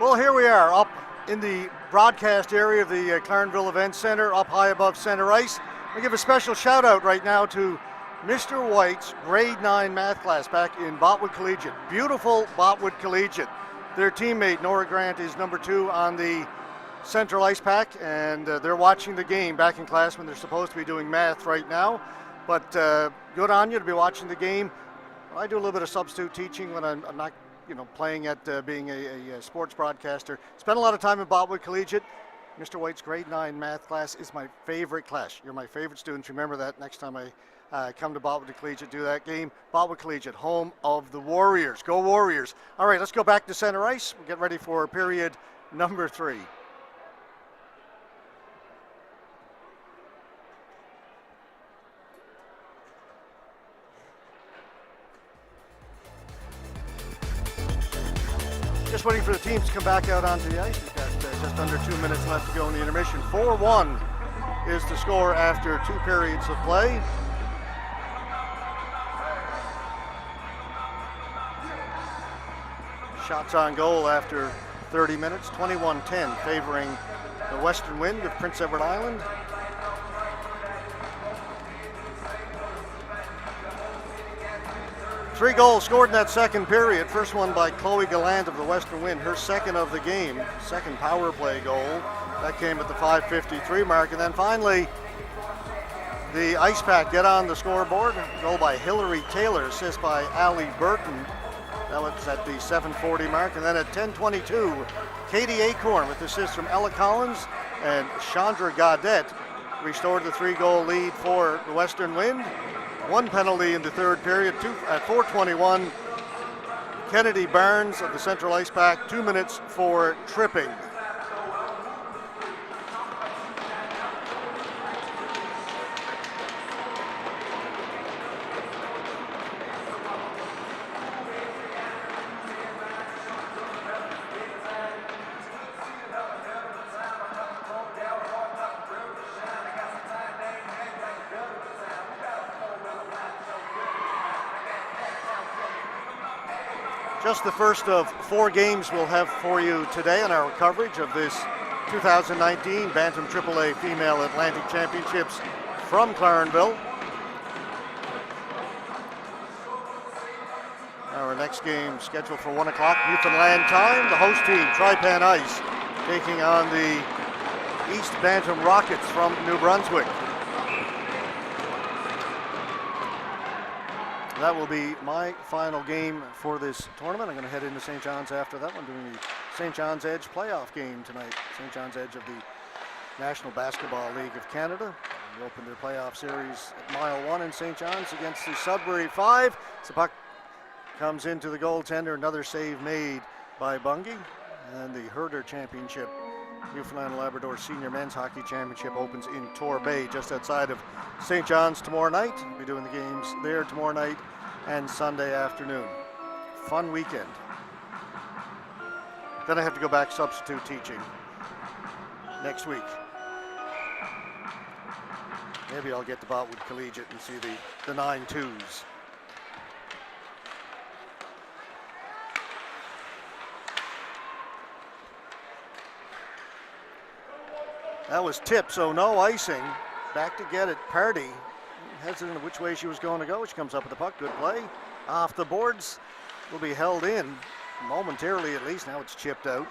Well, here we are up in the broadcast area of the Clarendville Event Center, up high above center ice. We give a special shout out right now to Mr. White's grade 9 math class back in Botwood Collegiate. Beautiful Botwood Collegiate. Their teammate Nora Grant is number 2 on the Central Icepak, and they're watching the game back in class when they're supposed to be doing math right now. But good on you to be watching the game. I do a little bit of substitute teaching when I'm not, playing at being a sports broadcaster. Spent a lot of time in Botwood Collegiate. Mr. White's grade 9 math class is my favorite class. You're my favorite students. Remember that next time I come to Botwood Collegiate, do that game. Botwood Collegiate, home of the Warriors. Go Warriors. All right, let's go back to center ice. We'll get ready for period number 3. Just waiting for the teams to come back out onto the ice. We've got just under 2 minutes left to go in the intermission. 4-1 is the score after 2 periods of play. Shots on goal after 30 minutes, 21-10, favoring the Western Wind of Prince Edward Island. Three goals scored in that second period. First one by Chloe Gallant of the Western Wind, her second of the game, second power play goal. That came at the 5:53 mark. And then finally, the Icepak get on the scoreboard. Goal by Hillary Taylor, assist by Allie Burton. That was at the 7:40 mark. And then at 10:22, Katie Acorn with assist from Ella Collins and Chandra Gaudette restored the 3-goal lead for the Western Wind. One penalty in the third period. At 4:21, Kennedy Barnes of the Central Icepak, 2 minutes for tripping. Just the first of 4 games we'll have for you today on our coverage of this 2019 Bantam AAA Female Atlantic Championships from Clarendville. Our next game scheduled for 1 o'clock Newfoundland time. The host team, Trypan Ice, taking on the East Bantam Rockets from New Brunswick. That will be my final game for this tournament. I'm going to head into St. John's after that one, doing the St. John's Edge playoff game tonight. St. John's Edge of the National Basketball League of Canada. They opened their playoff series at Mile 1 in St. John's against the Sudbury 5. The puck comes into the goaltender, another save made by Bungie. And the Herder Championship, Newfoundland and Labrador Senior Men's Hockey Championship, opens in Torbay, just outside of St. John's tomorrow night. We'll be doing the games there tomorrow night and Sunday afternoon. Fun weekend. Then I have to go back substitute teaching next week. Maybe I'll get to Botwood Collegiate and see the 9-2s. That was tip, so no icing. Back to get it, Party. Hesitant which way she was going to go. She comes up with the puck, good play. Off the boards, will be held in momentarily at least. Now it's chipped out.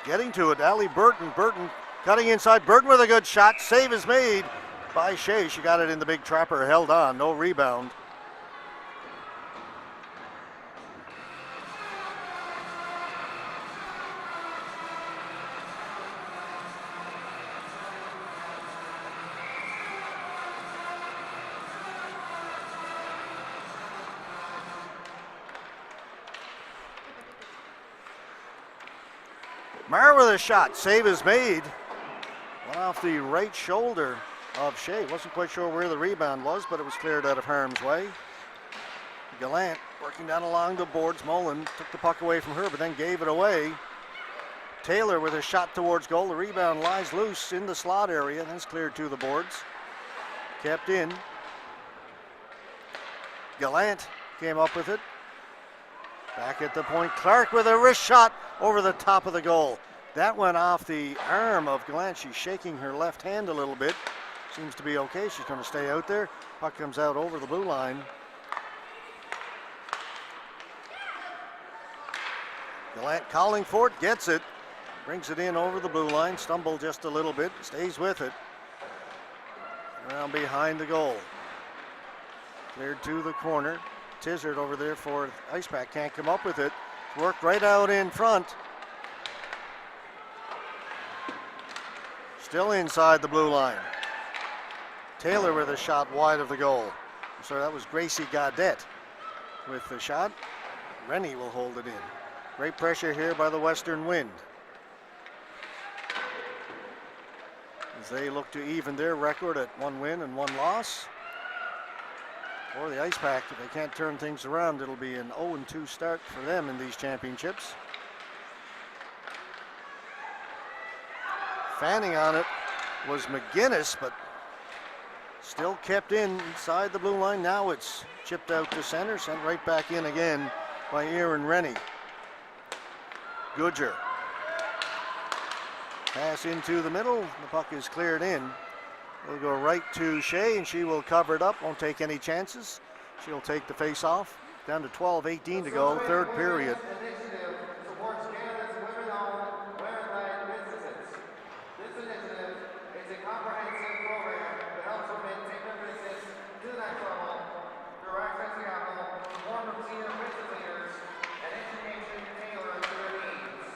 Getting to it, Allie Burton. Burton cutting inside. Burton with a good shot. Save is made by Shea. She got it in the big trapper, held on, no rebound. Mara with a shot. Save is made. Went off the right shoulder of Shea. Wasn't quite sure where the rebound was, but it was cleared out of harm's way. Gallant working down along the boards. Mullen took the puck away from her, but then gave it away. Taylor with a shot towards goal. The rebound lies loose in the slot area, then it's cleared to the boards. Kept in. Gallant came up with it. Back at the point, Clark with a wrist shot over the top of the goal. That went off the arm of Gallant. She's shaking her left hand a little bit. Seems to be okay. She's going to stay out there. Puck comes out over the blue line. Gallant calling for it, gets it. Brings it in over the blue line. Stumbled just a little bit, stays with it. Around behind the goal. Cleared to the corner. Tizard over there for Icepak, can't come up with it. Worked right out in front. Still inside the blue line. Taylor with a shot wide of the goal. So that was Gracie Gaudette with the shot. Rennie will hold it in. Great pressure here by the Western Wind, as they look to even their record at 1 win and 1 loss. Or the Icepak, if they can't turn things around, it'll be an 0-2 start for them in these championships. Fanning on it was McGinnis, but still kept inside the blue line. Now it's chipped out to center, sent right back in again by Aaron Rennie. Goodger. Pass into the middle. The puck is cleared in. It'll go right to Shea, and she will cover it up. Won't take any chances. She'll take the face off. Down to 12:18 to go, third period. Initiative supports Canada's women-owned, women-led businesses. This initiative is a comprehensive program that helps women take their business to the next level through access to capital, support from senior business leaders, and education tailored to their needs.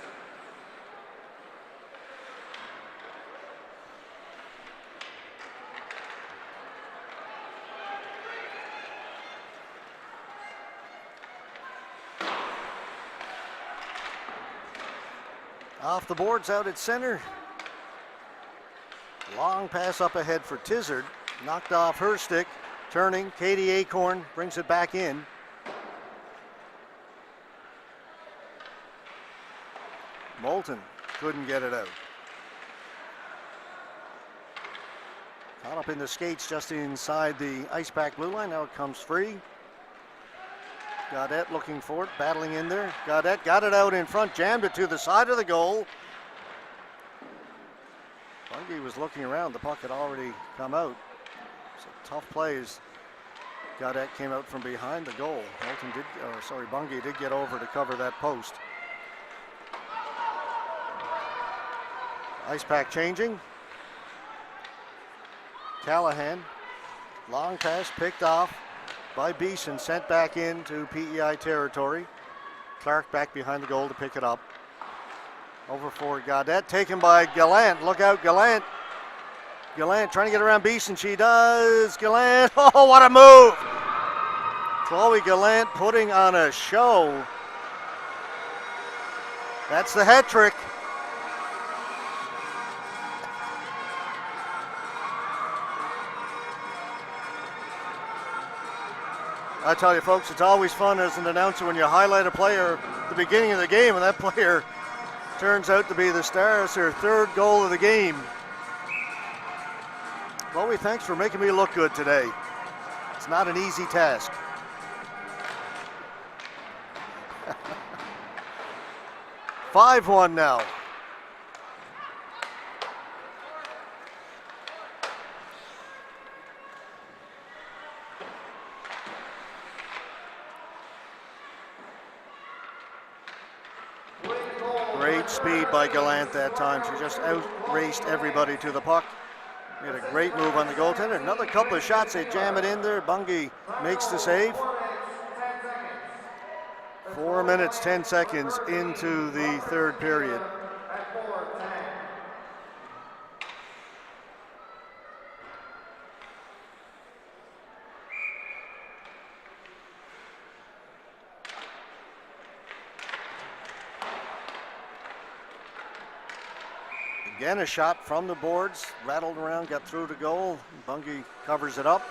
Off the boards out at center. Long pass up ahead for Tizard. Knocked off her stick. Turning, Katie Acorn brings it back in. Moulton couldn't get it out. Caught up in the skates just inside the Icepak blue line. Now it comes free. Gaudette looking for it, battling in there. Gaudette got it out in front, jammed it to the side of the goal. Bungie was looking around. The puck had already come out. So tough plays. Gaudette came out from behind the goal. Bungie did get over to cover that post. Icepak changing. Callahan. Long pass picked off by Beeson, sent back into PEI territory. Clark back behind the goal to pick it up. Over for Gaudette, taken by Gallant. Look out, Gallant. Gallant trying to get around Beeson. She does. Gallant, oh, what a move! Chloe Gallant putting on a show. That's the hat trick. I tell you, folks, it's always fun as an announcer when you highlight a player at the beginning of the game, and that player turns out to be the star. It's her third goal of the game. Chloe, thanks for making me look good today. It's not an easy task. (5-1) now. Great speed by Gallant that time. She just out-raced everybody to the puck. Made a great move on the goaltender. Another couple of shots, they jam it in there. Bungie makes the save. 4 minutes, 10 seconds into the third period. Again, a shot from the boards, rattled around, got through to goal. Bungie covers it up.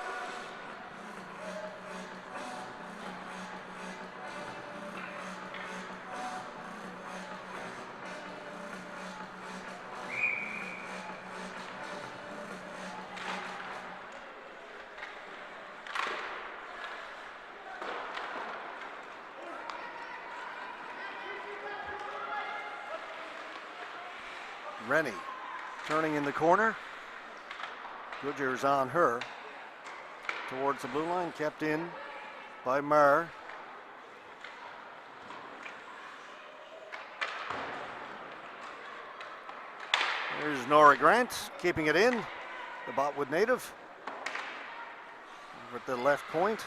Rennie turning in the corner. Goodyear's on her. Towards the blue line, kept in by Marr. Here's Nora Grant keeping it in. The Botwood native. Over at the left point.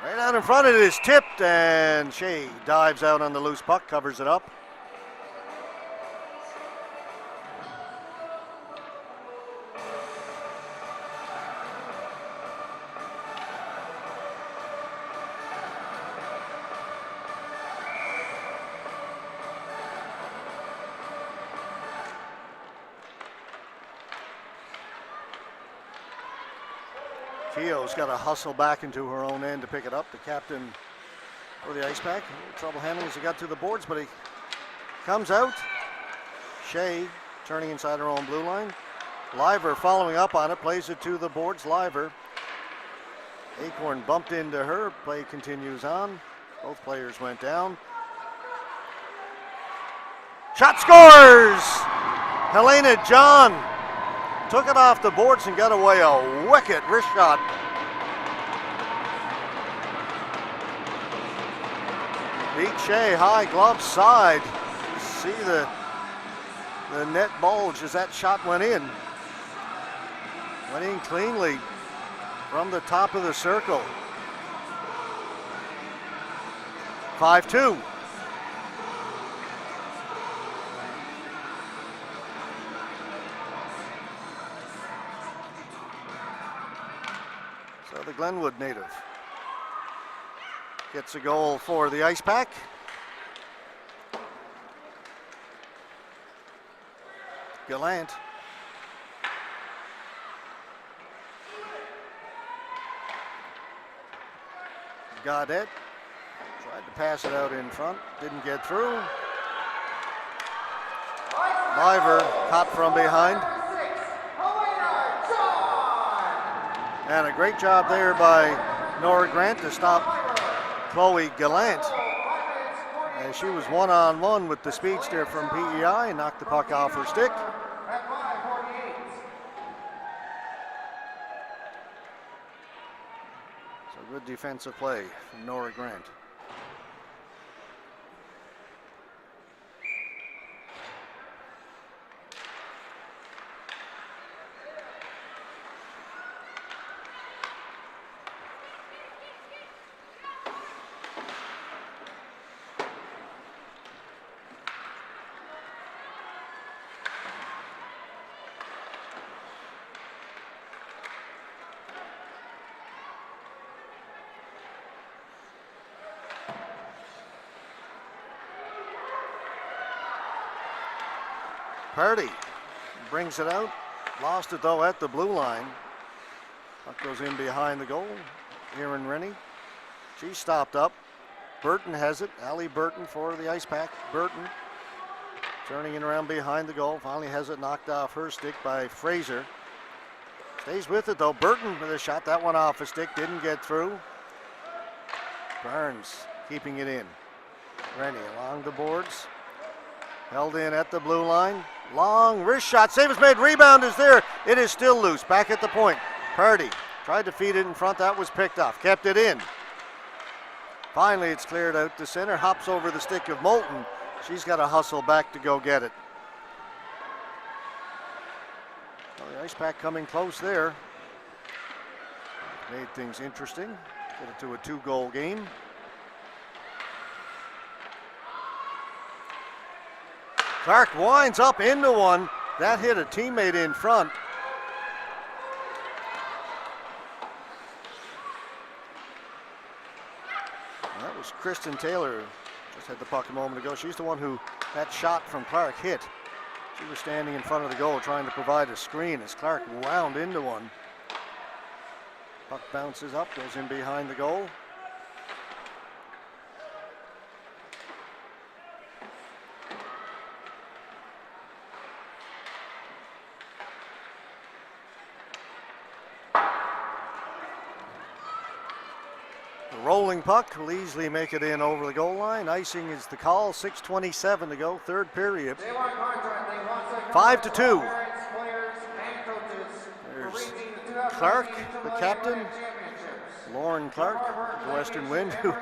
Right out in front, it is tipped, and Shea dives out on the loose puck, covers it up. Keogh's got to hustle back into her own end to pick it up. The captain for the Icepak. Trouble handling as he got to the boards, but he comes out. Shea turning inside her own blue line. Liver following up on it, plays it to the boards. Liver. Acorn bumped into her. Play continues on. Both players went down. Shot scores! Helena John took it off the boards and got away a wicked wrist shot. Beat Shea, high glove side. See the net bulge as that shot went in. Went in cleanly from the top of the circle. 5-2. So the Glenwood native gets a goal for the Icepak. Gallant. Gaudette tried to pass it out in front, didn't get through. Liver caught from behind. And a great job there by Nora Grant to stop Chloe Gallant. And she was one-on-one with the speedster from PEI and knocked the puck off her stick. So good defensive play from Nora Grant. Purdy brings it out. Lost it though at the blue line. Puck goes in behind the goal. Erin Rennie. She stopped up. Burton has it. Allie Burton for the Icepak. Burton turning it around behind the goal. Finally has it knocked off her stick by Fraser. Stays with it though. Burton with a shot. That one off a stick. Didn't get through. Burns keeping it in. Rennie along the boards. Held in at the blue line. Long wrist shot. Save is made. Rebound is there. It is still loose. Back at the point. Purdy tried to feed it in front. That was picked off. Kept it in. Finally, it's cleared out to center. Hops over the stick of Moulton. She's got to hustle back to go get it. Well, the Icepak coming close there. Made things interesting. Get it to a 2-goal game. Clark winds up into one. That hit a teammate in front. And that was Kristen Taylor. Just had the puck a moment ago. She's the one who that shot from Clark hit. She was standing in front of the goal trying to provide a screen as Clark wound into one. Puck bounces up, goes in behind the goal. rolling puck will easily make it in over the goal line. Icing is the call. 6:27 to go, third period. 5-2. There's Clark, the captain, Lauren Clark, the Western Wind, who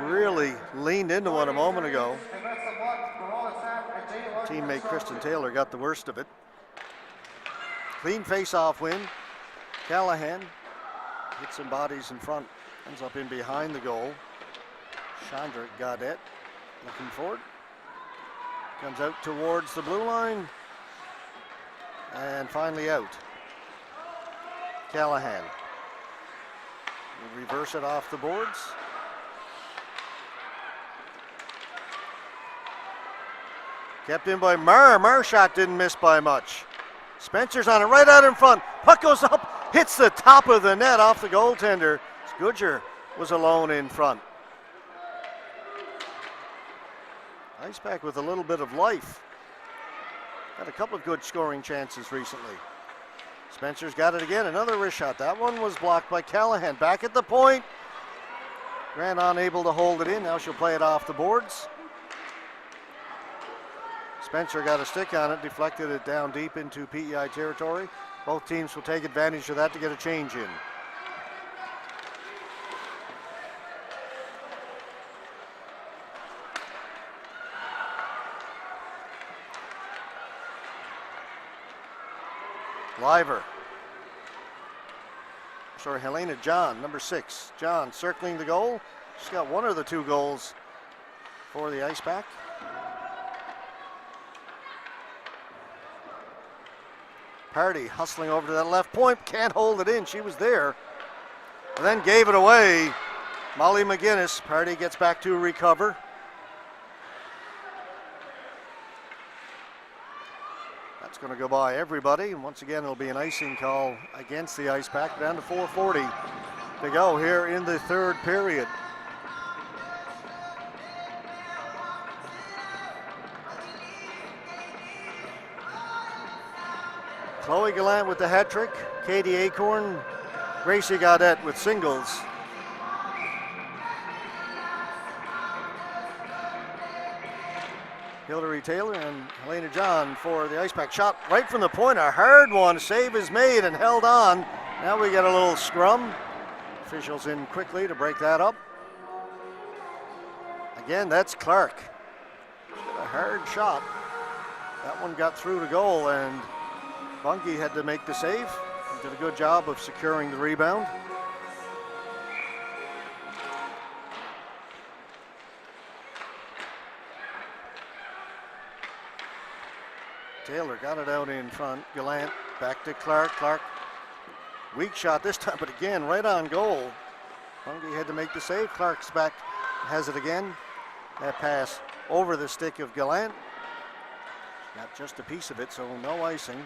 really leaned into one a moment ago. Teammate Kristen Taylor got the worst of it. Clean face-off win. Callahan hits some bodies in front, ends up in behind the goal. Chandra Gaudette looking for it. Comes out towards the blue line. And finally out. Callahan will reverse it off the boards. Kept in by Marr. Marr shot didn't miss by much. Spencer's on it right out in front. Puck goes up, hits the top of the net off the goaltender. Goodger was alone in front. Icepak with a little bit of life. Had a couple of good scoring chances recently. Spencer's got it again, another wrist shot. That one was blocked by Callahan. Back at the point. Grant unable to hold it in. Now she'll play it off the boards. Spencer got a stick on it, deflected it down deep into PEI territory. Both teams will take advantage of that to get a change in. Helena John, number 6. John circling the goal. She's got one of the 2 goals for the Icepak. Party hustling over to that left point, can't hold it in. She was there, and then gave it away. Molly McGinnis. Party gets back to recover. That's going to go by everybody, and once again it'll be an icing call against the Icepak. Down to 4:40 to go here in the third period. Chloe Gallant with the hat trick, Katie Acorn, Gracie Gaudette with singles. Hillary Taylor and Helena John for the Icepak. Shot right from the point, a hard one. Save is made and held on. Now we get a little scrum. Officials in quickly to break that up. Again, that's Clark. A hard shot. That one got through the goal, and Bungie had to make the save. He did a good job of securing the rebound. Taylor got it out in front. Gallant back to Clark. Clark, weak shot this time, but again, right on goal. Bungie had to make the save. Clark's back, has it again. That pass over the stick of Gallant. Got just a piece of it, so no icing.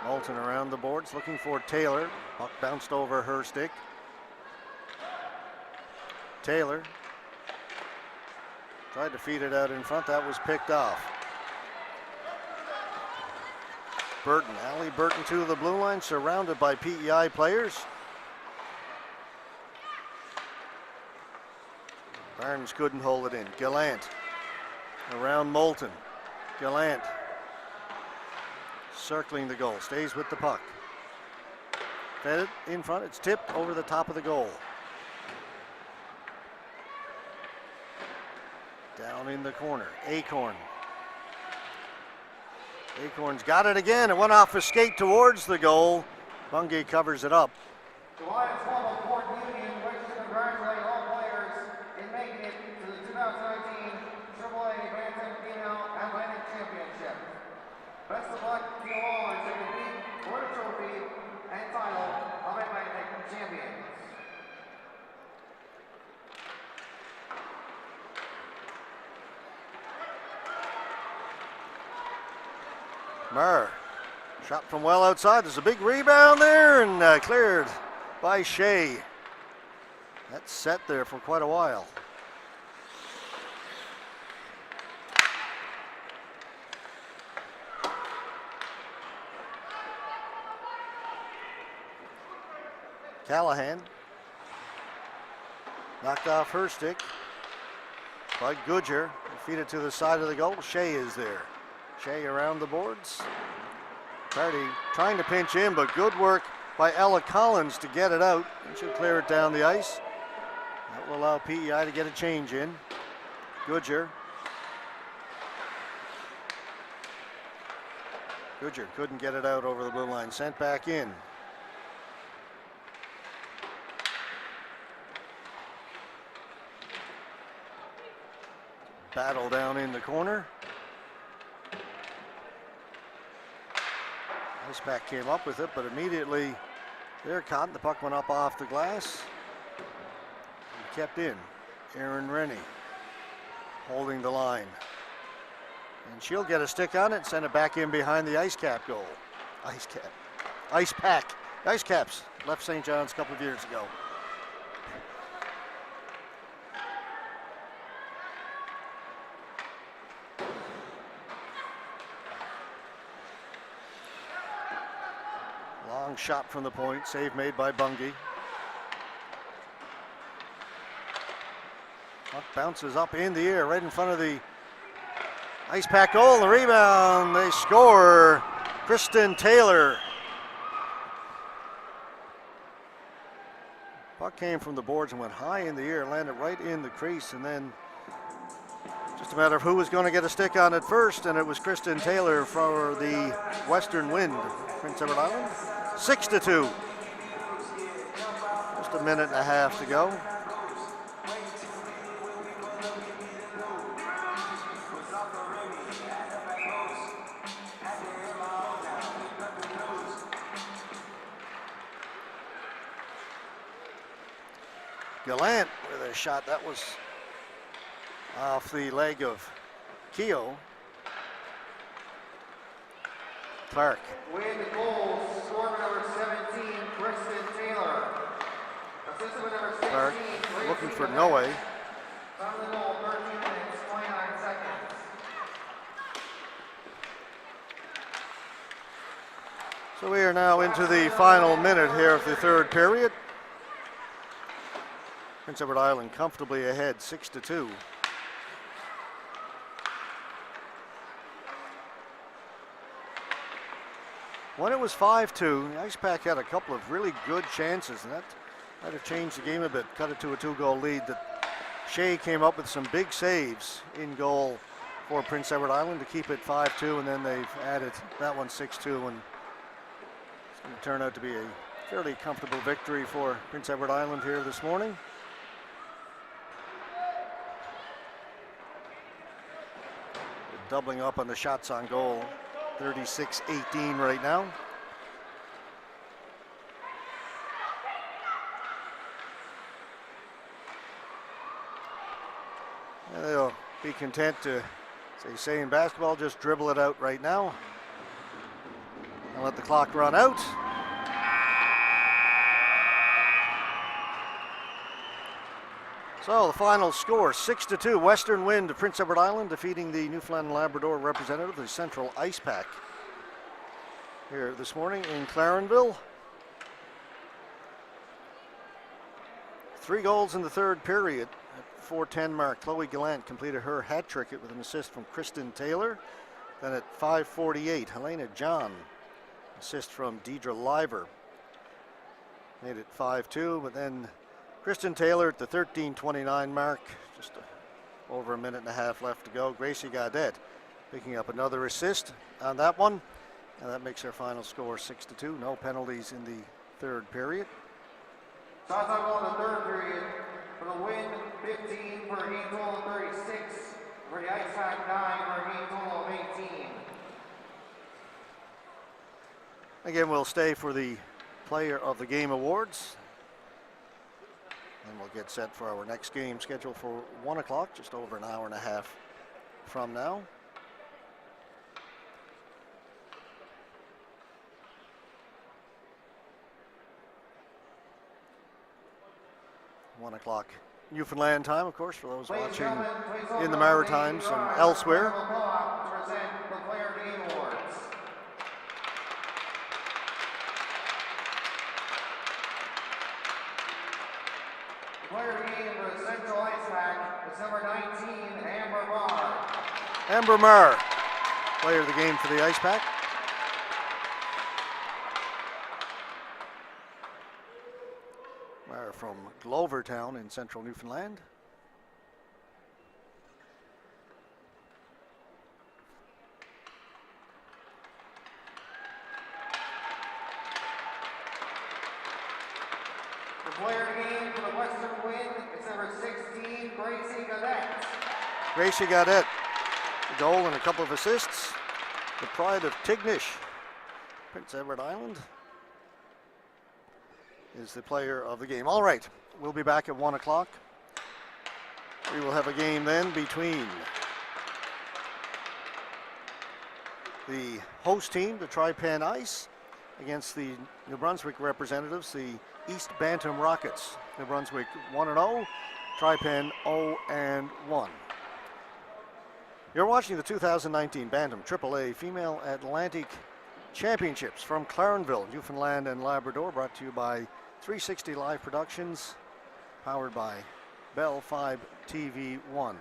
Moulton around the boards looking for Taylor. Puck bounced over her stick. Taylor tried to feed it out in front. That was picked off. Burton, Allie Burton to the blue line, surrounded by PEI players. Barnes couldn't hold it in. Gallant around Moulton. Gallant circling the goal, stays with the puck. Fed it in front, it's tipped over the top of the goal. Down in the corner, Acorn. Acorn's got it again. It went off a skate towards the goal. Bungie covers it up. The Lions Club of Fort Union wishes to congratulate all players in making it to the 2019 AAA Bantam Female Athletic Championship. Best of luck to you all as you compete for the trophy and title of Atlantic Champions. Marr, shot from well outside. There's a big rebound there and cleared by Shea. That's set there for quite a while. Callahan. Knocked off her stick by Goodger. Feed it to the side of the goal. Shea is there. Shea around the boards. Party trying to pinch in, but good work by Ella Collins to get it out. And she'll clear it down the ice. That will allow PEI to get a change in. Goodger. Goodger couldn't get it out over the blue line. Sent back in. Battle down in the corner. Icepak came up with it, but immediately they're caught. The puck went up off the glass. And kept in. Erin Rennie holding the line. And she'll get a stick on it, send it back in behind the Icepak goal. Icepak. Icecaps left St. John's a couple of years ago. Long shot from the point, save made by Bungie. Puck bounces up in the air right in front of the Icepak goal. The rebound, they score. Kristen Taylor. Puck came from the boards and went high in the air, landed right in the crease, and then just a matter of who was going to get a stick on it first, and it was Kristen Taylor for the Western Wind, Prince Edward Island. 6-2. Just a minute and a half to go. Gallant with a shot that was off the leg of Keogh. Clark. With the goal, scorer number 17, Kristen Taylor. Assistant with number 16, Clark looking for Noe. Time of the goal, 13 minutes, 29 seconds. So we are now into the final minute here of the third period. Prince Edward Island comfortably ahead, 6-2. When it was 5-2, the Icepak had a couple of really good chances, and that might have changed the game a bit, cut it to a 2-goal lead. That Shea came up with some big saves in goal for Prince Edward Island to keep it 5-2, and then they've added that one 6-2, and it's going to turn out to be a fairly comfortable victory for Prince Edward Island here this morning. Doubling up on the shots on goal, 36-18 right now. And they'll be content to, as they say in basketball, just dribble it out right now and let the clock run out. So the final score, 6-2, Western Wind of Prince Edward Island defeating the Newfoundland and Labrador representative, the Central Icepak, here this morning in Clarenville. 3 goals in the third period. At 4:10 mark, Chloe Gallant completed her hat trick with an assist from Kristen Taylor. Then at 5:48, Helena John, assist from Deidre Liver. Made it 5-2, but then Kristen Taylor at the 13:29 mark, just over a minute and a half left to go. Gracie Gaudette picking up another assist on that one, and that makes our final score 6-2. No penalties in the third period. Shots on goal in the third period. For the Wind, 15 for a game total of 36. For the Icepak, 9 for a game total of 18. Again, we'll stay for the Player of the Game awards. And we'll get set for our next game scheduled for 1 o'clock, just over an hour and a half from now. One o'clock Newfoundland time, of course, for those watching in the Maritimes and elsewhere. To present the Player of the Game awards. Amber Marr, player of the game for the Icepak. Marr from Glovertown in central Newfoundland. The player of the game for the Western Wind is number 16, Gracie Gaudette. Gracie Gaudette, a goal and a couple of assists. The pride of Tignish, Prince Edward Island, is the player of the game. All right, we'll be back at 1 o'clock. We will have a game then between the host team, the Trypan Ice, against the New Brunswick representatives, the East Bantam Rockets. New Brunswick 1-0, Trypan 0-1. You're watching the 2019 Bantam AAA Female Atlantic Championships from Clarenville, Newfoundland and Labrador, brought to you by 360 Live Productions, powered by Bell 5 TV 1.